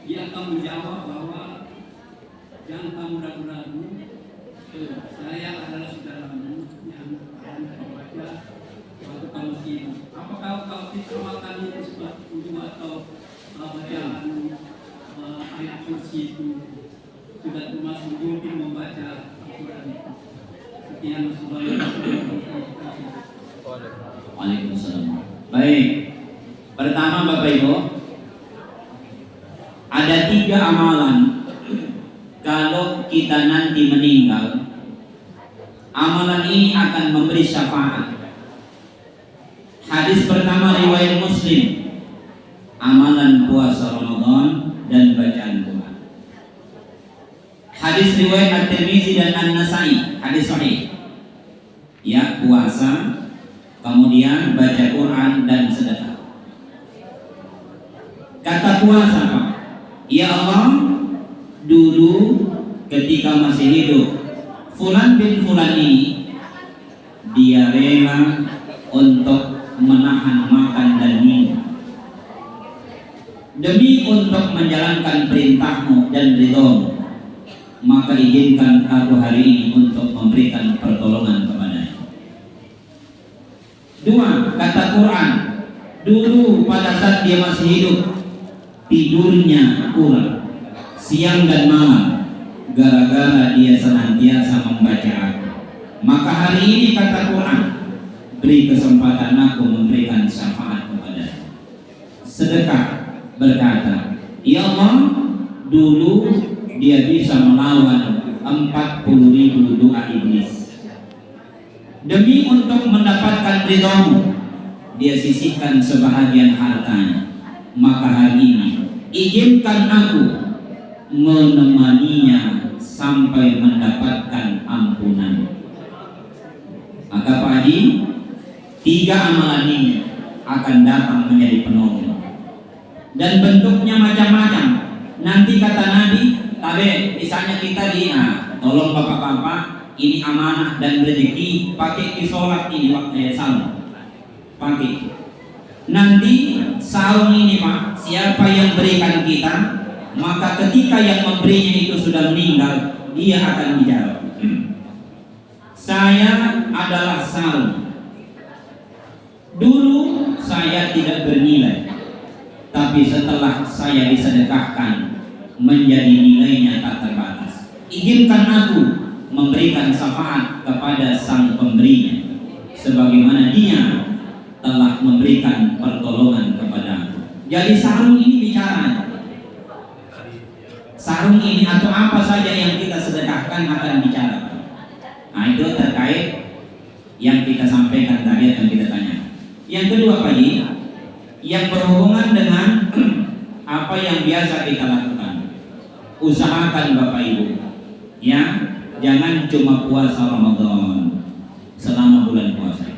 dia akan menjawab bahwa jangan kamu ragu-ragu, saya adalah saudaramu yang akan membaca waktu kamu tidur. Apakah kalau kita makan itu seperti itu atau bacaan ayat kursi itu sudah termasuk mungkin membaca Al-Quran itu? Sekian Waalaikumsalam. Baik. Pertama Bapak Ibu, ada 3 amalan kalau kita nanti meninggal, amalan ini akan memberi syafaat. Hadis pertama riwayat Muslim, amalan puasa Ramadan dan bacaan Quran. Hadis riwayat At-Tirmizi dan An-Nasai, hadis sahih. Ya, puasa, kemudian baca Quran dan sedekah. Kata puasa, Pak, ya Allah, dulu ketika masih hidup Fulan bin Fulan ini, dia rela untuk menahan makan dan minum demi untuk menjalankan perintahmu dan ridhomu, maka izinkan aku hari ini untuk memberikan pertolongan kepadanya. 2, kata Quran, dulu pada saat dia masih hidup tidurnya kurang siang dan malam gara-gara dia senantiasa membaca aku, maka hari ini kata Quran, beri kesempatan aku memberikan syafaat kepadanya. Sedekah, berkata, ya Allah, dulu dia bisa melawan 40.000 doa iblis. Demi untuk mendapatkan ridhomu, dia sisihkan sebahagian hartanya. Maka hari ini izinkan aku menemaninya sampai mendapatkan ampunan. Maka Pak Haji, 3 amalan ini akan datang menjadi penolong. Dan bentuknya macam-macam. Nanti kata Nabi, misalnya kita tolong bapak-bapak, ini amanah dan rezeki, pakai sholat ini waktu saum, pakai. Nanti saum ini Pak, siapa yang berikan kita, maka ketika yang memberinya itu sudah meninggal, dia akan dijawab, saya adalah saum. Dulu saya tidak bernilai, tapi setelah saya disedekahkan menjadi nilainya tak terbatas. Izinkan aku memberikan syafaat kepada sang pemberinya, sebagaimana dia telah memberikan pertolongan kepada aku. Jadi sarung ini bicara, sarung ini atau apa saja yang kita sedekahkan akan bicara. Nah, itu terkait yang kita sampaikan tadi atau kita tanya. Yang kedua Pak Haji, yang berhubungan dengan apa yang biasa kita lakukan. Usahakan Bapak Ibu, ya, jangan cuma puasa Ramadan selama bulan puasa,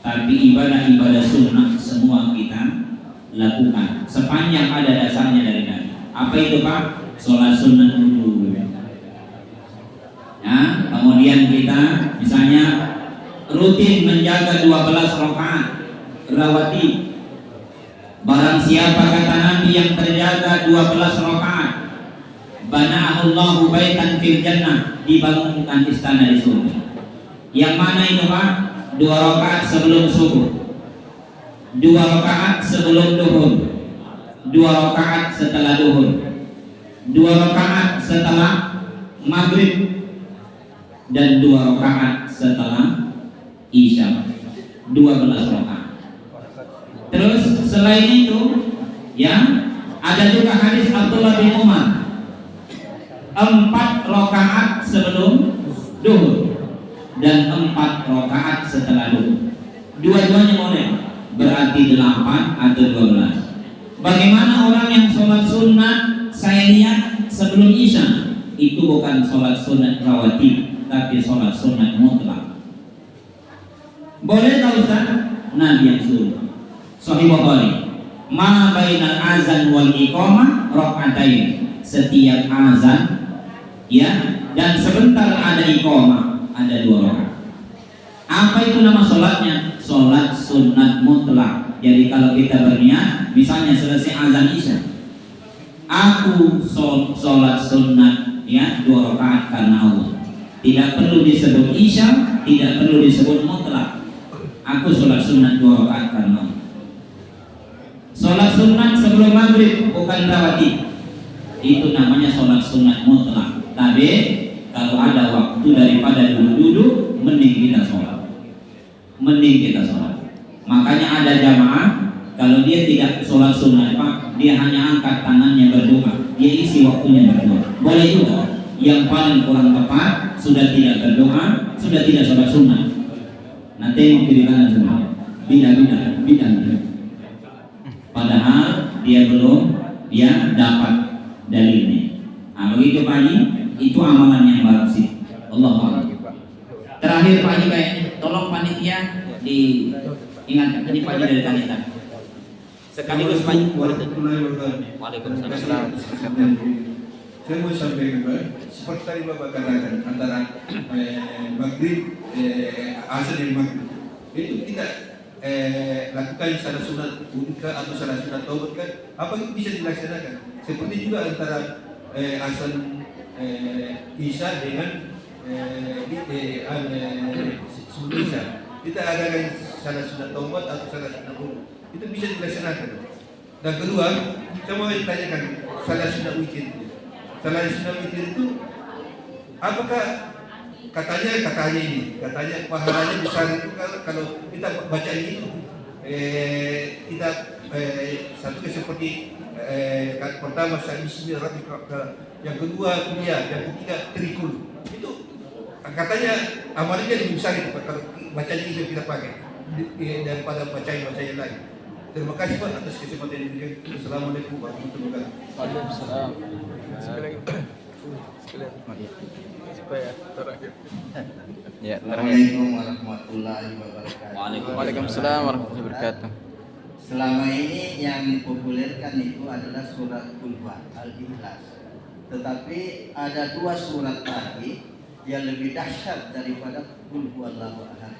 tapi ibadah-ibadah sunnah semua kita lakukan sepanjang ada dasarnya dari Nabi. Apa itu Pak? Sholat sunnah dulu. Ya, kemudian kita misalnya rutin menjaga 12 rakaat rawatib. Barang siapa kata Nabi yang terjaga 12 rakaat, bana'ahullahu baitan fil jannah, dibangunkan istana di surga. Yang mana itu Pak? 2 rakaat sebelum subuh, 2 rakaat sebelum duhur, 2 rakaat setelah duhur, 2 rakaat setelah maghrib, dan 2 rakaat setelah isya. 12 rakaat. Terus selain itu, ya ada juga hadis Abdullah bin Umar, 4 rakaat sebelum duhur dan 4 rakaat setelah duhur. Dua-duanya boleh, berarti 8 atau 12. Bagaimana orang yang sholat sunnah saya lihat sebelum isya, itu bukan sholat sunat rawatib, tapi sholat sunat mutlak. Boleh tak Ustaz? Nabi yang suruh. Sahih Bukhari, ma bainal azan wal iqamah rakaatain. Setiap azan ya dan sebentar ada iqamah, ada 2 rakaat. Apa itu nama sholatnya? Sholat sunat mutlak. Jadi kalau kita berniat, misalnya selesai azan isya, aku sholat sunat ya 2 rakaat karena Allah. Tidak perlu disebut isya, tidak perlu disebut mutlak. Aku sholat sunat 2 rakaat karena Allah. Sholat sunat sebelum maghrib bukan rawatib. Itu namanya sholat sunat mutlak. Tapi kalau ada waktu daripada duduk-duduk, mending kita sholat. Makanya ada jamaah, kalau dia tidak sholat sunat Pak, dia hanya angkat tangannya berdoa, dia isi waktunya berdoa. Boleh juga. Yang paling kurang tepat, sudah tidak berdoa, sudah tidak sholat sunat. Nanti mau kiri kanan semua, bidang. Padahal dia belum dapat dalilnya. Nah begitu Pak Haji, itu amalan yang baru sih. Allah Allah. Terakhir Pak Haji, tolong panitia diingatkan. Ini Pak Haji dari Kanita. Sekaligus Pak Haji. Waalaikumsalam. Saya mau sampaikan Pak, seperti tadi Bapak katakan antara maghrib, asar dan maghrib itu kita lakukan salat sunat unika atau salat sunat taubat kan, apa itu bisa dilaksanakan? Seperti juga antara asar isya dengan sebelum isya kita adakan salat sunat taubat atau salat sunat unika, itu bisa dilaksanakan. Dan kedua, saya mau ditanyakan salat sunat witir. Salat sunat witir itu apakah katanya pahalanya besar itu kalau kita baca itu kita satu seperti pertama Bismillahirrahmanirrahim, yang kedua kuliah, yang ketiga trikul, itu katanya amalnya lebih besar itu kalau bacanya itu kita pakai daripada bacaan lain. Terima kasih Pak atas kesempatan ini. Assalamualaikum warahmatullahi wabarakatuh. Assalamualaikum warahmatullahi wabarakatuh. Waalaikumsalam warahmatullahi wabarakatuh. Selama ini yang dipopulerkan itu adalah surat Al-Ikhlas. Tetapi ada 2 surat lagi yang lebih dahsyat daripada Qul Huwallahu Ahad.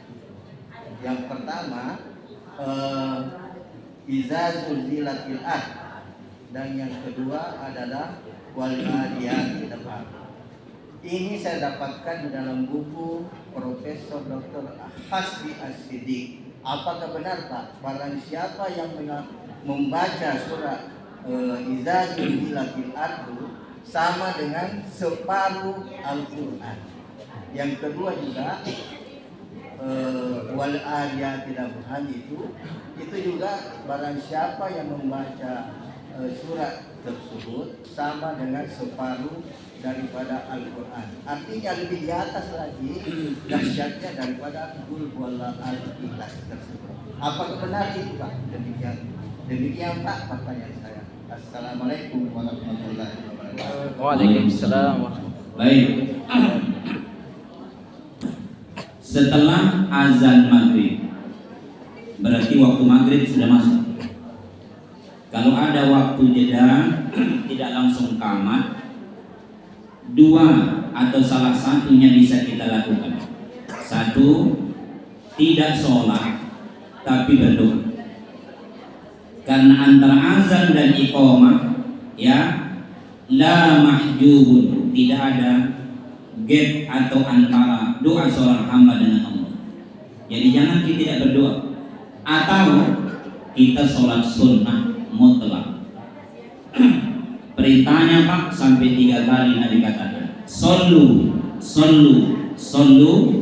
Yang pertama Iza zulzilatil ard, dan yang kedua adalah Wal Adiyati Dabha. Ini saya dapatkan di dalam buku Profesor Dr. Hasbi As-Siddiq. Apakah benar Pak? Barang siapa yang membaca surat Iza zulzilatil ard sama dengan separuh Al-Quran. Yang kedua juga Wal Adiyati Dabha itu juga barang siapa yang membaca surat tersebut sama dengan separuh daripada Al-Quran. Artinya lebih di atas lagi dahsyatnya daripada Qul Huwallahu Ahad tersebut. Apakah benar itu Pak? Demikian Pak pertanyaan saya. Assalamualaikum warahmatullahi wabarakatuh. Waalaikumsalam. Baik. Setelah azan maghrib, berarti waktu maghrib sudah masuk. Kalau ada waktu jeda, tidak langsung tamat, 2 atau salah satunya bisa kita lakukan. 1, tidak sholat tapi berdoa. Karena antara azan dan iqamah la mahjubun, tidak ada gap atau antara doa seorang hamba dengan Allah. Jadi jangan kita tidak berdoa, atau kita sholat sunnah mutlak. Perintahnya Pak sampai 3 kali Nabi katakan, Sallu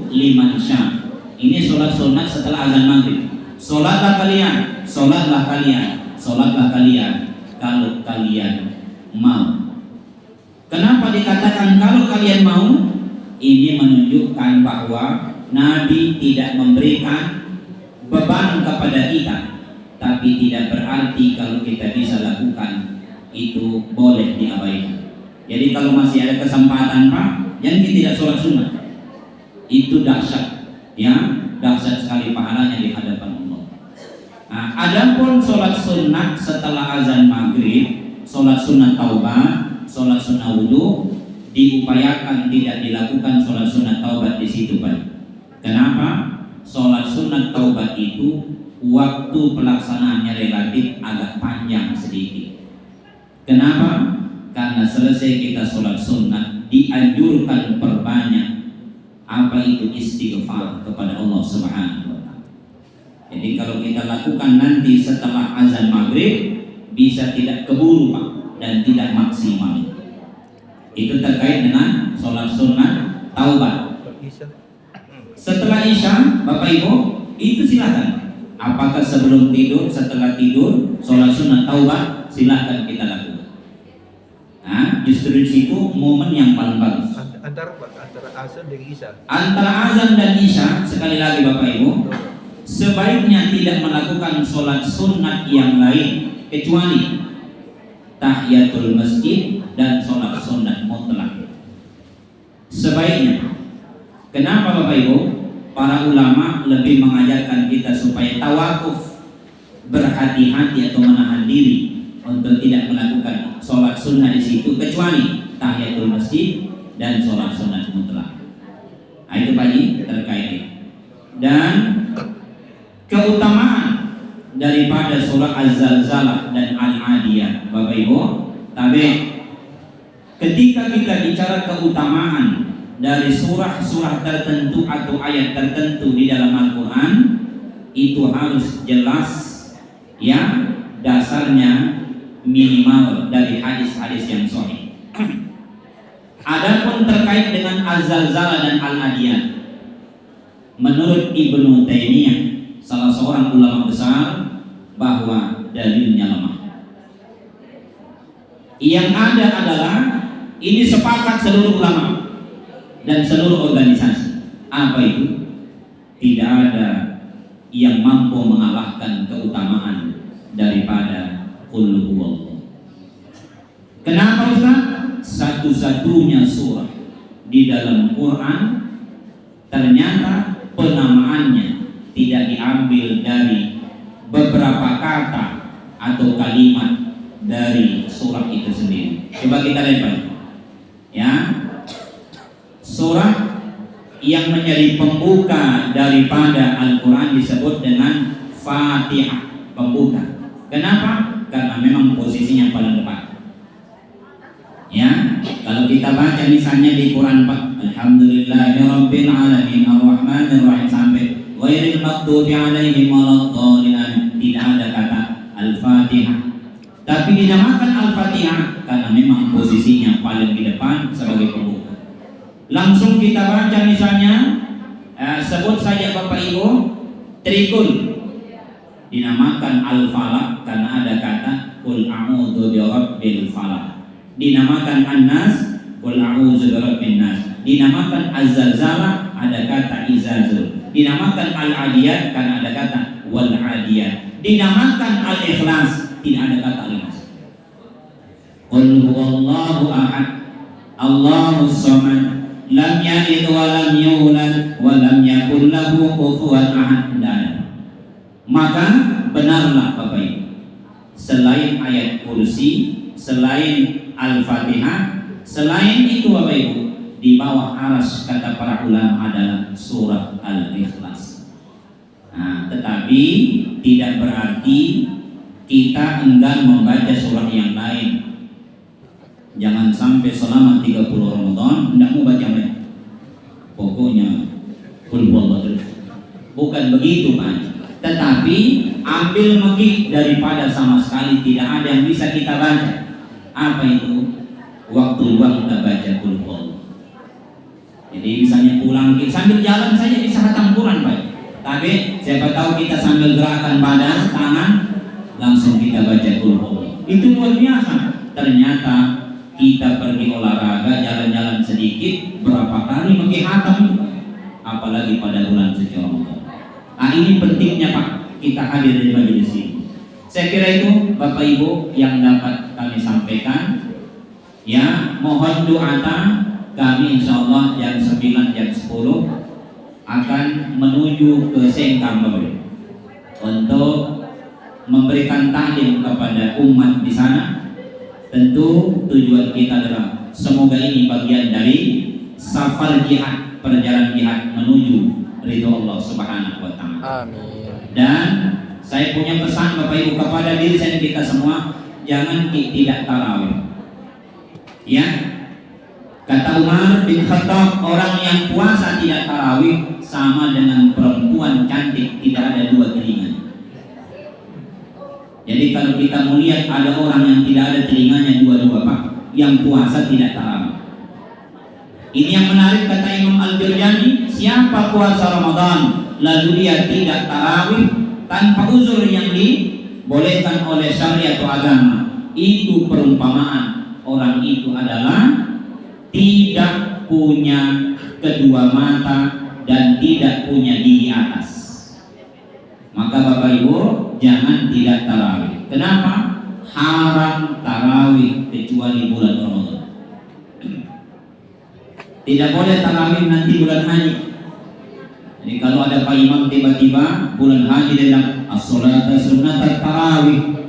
liman sya. Ini sholat sunnah setelah azan maghrib. Solatlah kalian, solatlah kalian, solatlah kalian kalau kalian mau. Kenapa dikatakan kalau kalian mau? Ini menunjukkan bahwa Nabi tidak memberikan beban kepada kita, tapi tidak berarti kalau kita bisa lakukan itu boleh diabaikan. Jadi kalau masih ada kesempatan Pak, jangan kita tidak sholat sunnah. Itu dahsyat, ya, dahsyat sekali pahalanya di hadapan Allah. Nah, adapun sholat sunnah setelah azan maghrib, sholat sunnah taubat, sholat sunnah wudu, diupayakan tidak dilakukan sholat sunnah taubat di situ Pak. Kenapa? Sholat sunnah taubat itu waktu pelaksanaannya relatif agak panjang sedikit. Kenapa? Karena selesai kita sholat sunnah dianjurkan perbanyak apa itu istighfar kepada Allah Subhanahu wa Ta'ala. Jadi kalau kita lakukan nanti setelah azan maghrib bisa tidak keburu Pak dan tidak maksimal. Itu terkait dengan sholat sunnah taubat. Setelah isya Bapak Ibu itu silakan. Apakah sebelum tidur, setelah tidur, sholat sunnah taubat silakan kita lakukan. Nah, justru di situ momen yang paling bagus. Antara azan dan isya. Antara azan dan isya sekali lagi Bapak Ibu, sebaiknya tidak melakukan sholat sunnah yang lain kecuali tahiyatul masjid dan sholat sunnah mutlak. Sebaiknya. Kenapa Bapak Ibu? Para ulama lebih mengajarkan kita supaya tawakuf, berhati-hati atau menahan diri untuk tidak melakukan sholat sunnah di situ kecuali tahiyatul masjid dan sholat sunnah mutlak. Nah, itu Pak Haji terkait. Dan keutamaan daripada surah Az-Zalzalah dan Al-Adiyah Bapak Ibu, tapi ketika kita bicara keutamaan dari surah-surah tertentu atau ayat tertentu di dalam Al-Quran, itu harus jelas, ya, dasarnya minimal dari hadis-hadis yang sahih. Adapun terkait dengan Az-Zalzalah dan Al-Adiyah, menurut Ibnu Taimiyah, salah seorang ulama besar, bahwa dalilnya lemah. Yang ada adalah ini sepakat seluruh ulama dan seluruh organisasi. Apa itu? Tidak ada yang mampu mengalahkan keutamaan daripada Qul huwallah. Kenapa Ustaz? Satu-satunya surah di dalam Quran ternyata penamaannya tidak diambil dari beberapa kata atau kalimat dari surah itu sendiri. Coba kita lihat, ya. Surah yang menjadi pembuka daripada Al-Quran disebut dengan Fatihah, pembuka. Kenapa? Karena memang posisinya paling depan. Ya, kalau kita baca misalnya di Quran Pak, Alhamdulillahirabbil alamin arrahmanir rahim sampai ghairil maghdubi alaihim waladdallin, tidak ada kata Al-Fatihah. Tapi dinamakan Al-Fatihah karena memang posisinya paling di depan sebagai pembuka. Langsung kita baca misalnya, sebut saja Bapak Ibu, Trikul, dinamakan Al-Falaq karena ada kata Qul a'udzu birabbil falaq. Dinamakan An-Nas, Qul a'udzu birabbin nas. Dinamakan Az-Zalzalah, ada kata Izazul. Dinamakan Al-Adiyat karena ada kata Wal Adiyat. Dinamakan Al-Ikhlas, tidak ada kata Al-Ikhlas. Qul huwallahu ahad, Allahus samad, lam yalid wa lam yulad wa lam yakul lahu kufuwan ahad. Maka benarlah Bapak Ibu, selain ayat kursi, selain Al-Fatihah, selain itu Bapak Ibu, di bawah aras kata para ulama adalah surah Al-Ikhlas. Nah, tetapi tidak berarti kita enggan membaca surah yang lain. Jangan sampai selama 30 Ramadan tidak mau baca mereka. Pokoknya Qul huwallahu terus. Bukan begitu Pak. Tetapi ambil megi daripada sama sekali tidak ada yang bisa kita baca. Apa itu? Waktu luang kita baca Qul huwallahu. Jadi misalnya pulang sambil jalan saja bisa khatam Quran Pak. Tapi siapa tahu kita sambil gerakan badan, tangan, langsung kita baca qul huwallah. Itu luar biasa. Ternyata kita pergi olahraga, jalan-jalan sedikit, berapa kali pakai hatam, apalagi pada bulan suci Ramadan. Nah, ini pentingnya Pak, kita hadir di majelis ini. Saya kira itu Bapak Ibu yang dapat kami sampaikan. Ya, mohon doa kami insyaallah jam 9 jam 10 akan menuju ke Sengkang untuk memberikan taklim kepada umat di sana. Tentu tujuan kita adalah semoga ini bagian dari safar jihad, perjalanan jihad menuju ridho Allah Subhanahu wa taala. Amin. Dan saya punya pesan Bapak Ibu kepada diri saya kita semua, jangan tidak tarawih. Ya. Kata Umar bin Khattab, orang yang puasa tidak tarawih sama dengan perempuan cantik tidak ada dua telinga. Jadi kalau kita melihat ada orang yang tidak ada telinganya dua-dua Pak, yang puasa tidak tarawih. Ini yang menarik kata Imam Al-Jurjani, siapa puasa Ramadan lalu dia tidak tarawih tanpa uzur yang dibolehkan oleh syariat atau agama, itu perumpamaan orang itu adalah tidak punya kedua mata dan tidak punya gigi atas. Maka Bapak Ibu jangan tidak tarawih. Kenapa? Haram tarawih kecuali bulan Ramadan. Tidak boleh tarawih nanti bulan haji. Jadi kalau ada Pak Imam tiba-tiba bulan haji dia bilang as-salata sunnat tarawih,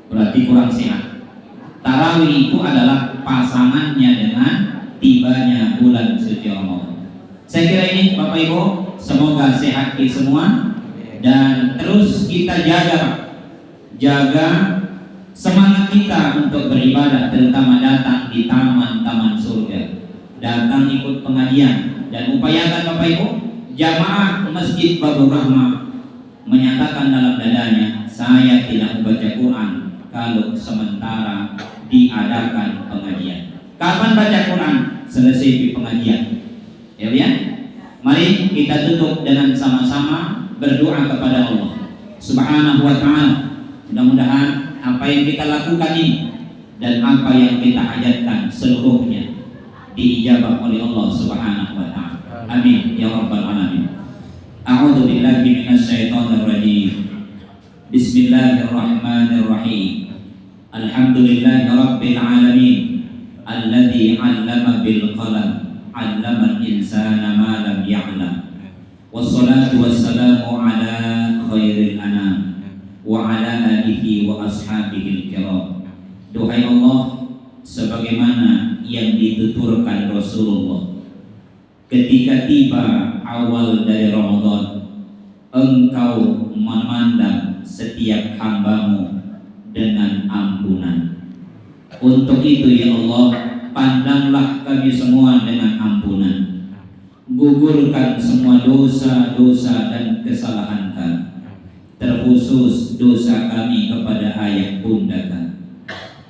berarti kurang sehat. Tarawih itu adalah pasangannya dengan tibanya bulan suci Ramadan. Saya kira ini Bapak Ibu, semoga sehat kita semua. Dan terus kita jaga semangat kita untuk beribadah, terutama datang di taman-taman surga, datang ikut pengajian, dan upayakan Bapak Ibu jamaah Masjid Babur Rahmah menyatakan dalam dadanya, saya tidak membaca Quran kalau sementara diadakan pengajian. Kapan baca Quran? Selesai pengajian. Ya. Mari kita tutup dengan sama-sama berdoa kepada Allah Subhanahu wa taala. Mudah-mudahan apa yang kita lakukan ini dan apa yang kita hajatkan seluruhnya diijabah oleh Allah Subhanahu wa taala. Amin ya rabbal alamin. A'udzu billahi minasyaitonir rajim. Bismillahirrahmanirrahim. Alhamdulillahi rabbil alamin alladzi 'allama bil qalam 'allamal insana ma lam ya'lam. Wassalatu wassalamu ala khairil anam wa ala alihi wa ashabihi kiram. Duhai Allah, sebagaimana yang dituturkan Rasulullah ketika tiba awal dari Ramadan, Engkau memandang setiap hambamu dengan ampunan. Untuk itu ya Allah, pandanglah kami semua dengan ampunan. Gugurkan semua dosa-dosa dan kesalahan kami, terkhusus dosa kami kepada ayah bunda kami,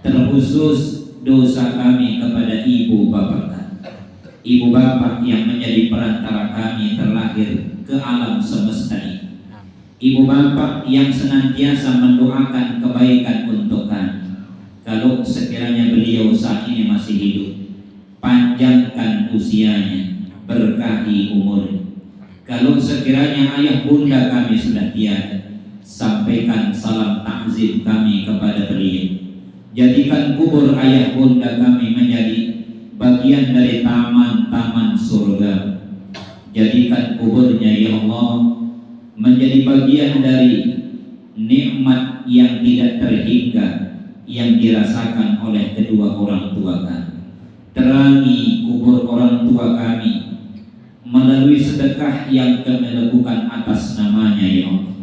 terkhusus dosa kami kepada ibu bapak kami, ibu bapak yang menjadi perantara kami terlahir ke alam semesta ini, ibu bapak yang senantiasa mendoakan kebaikan untuk kami. Kalau sekiranya beliau saat ini masih hidup, panjangkan usianya, berkahi umurnya. Kalau sekiranya ayah bunda kami sudah tiada, sampaikan salam takzim kami kepada beliau. Jadikan kubur ayah bunda kami menjadi bagian dari taman-taman surga. Jadikan kuburnya ya Allah menjadi bagian dari nikmat yang tidak terhingga yang dirasakan oleh kedua orang tua kami. Terangi kubur orang tua kami melalui sedekah yang kami lakukan atas namanya ya Allah.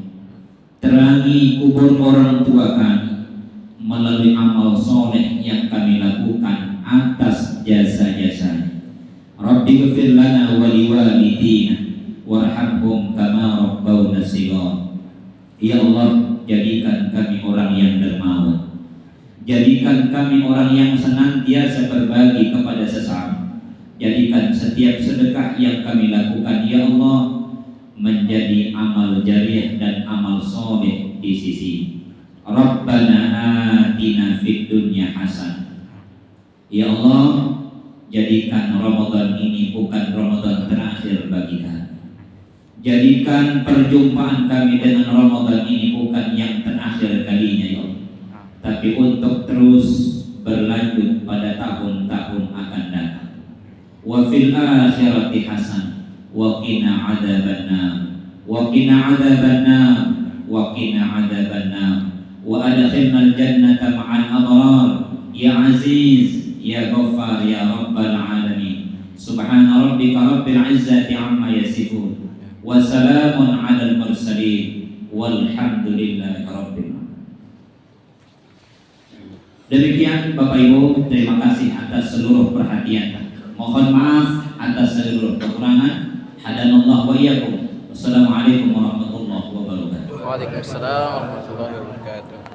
Terangi kubur orang tua kami melalui amal soleh yang kami lakukan atas jasa-jasanya. Rabbi ghfir lana wa liwalidina warhamhum kama rabbawna shighara. Ya Allah, jadikan kami orang yang dermawan, jadikan kami orang yang senantiasa berbagi kepada sesama. Jadikan setiap sedekah yang kami lakukan ya Allah menjadi amal jariah dan amal soleh di sisi. Rabbana atina fid dunya hasanah. Ya Allah, jadikan Ramadan ini bukan Ramadan terakhir bagi kami. Jadikan perjumpaan kami dengan Ramadan ini bukan yang terakhir kalinya ya Allah, tapi untuk terus berlanjut pada tahun-tahun akan datang. Wa fil akhirati hasanah wa qina adzabannar wa qina adzabannar wa qina adzabannar wa adkhilnal jannata ma'al abrar ya aziz ya ghaffar ya rabbal alamin. Subhana rabbika rabbil izzati amma yasifun wa salamun 'alal mursalin walhamdulillahi rabbil alamin. Demikian Bapak Ibu, terima kasih atas seluruh perhatian. Mohon maaf atas seluruh kekurangan. Hadanallah wa iyyakum. Wassalamualaikum warahmatullahi wabarakatuh. Waalaikumsalam warahmatullahi wabarakatuh.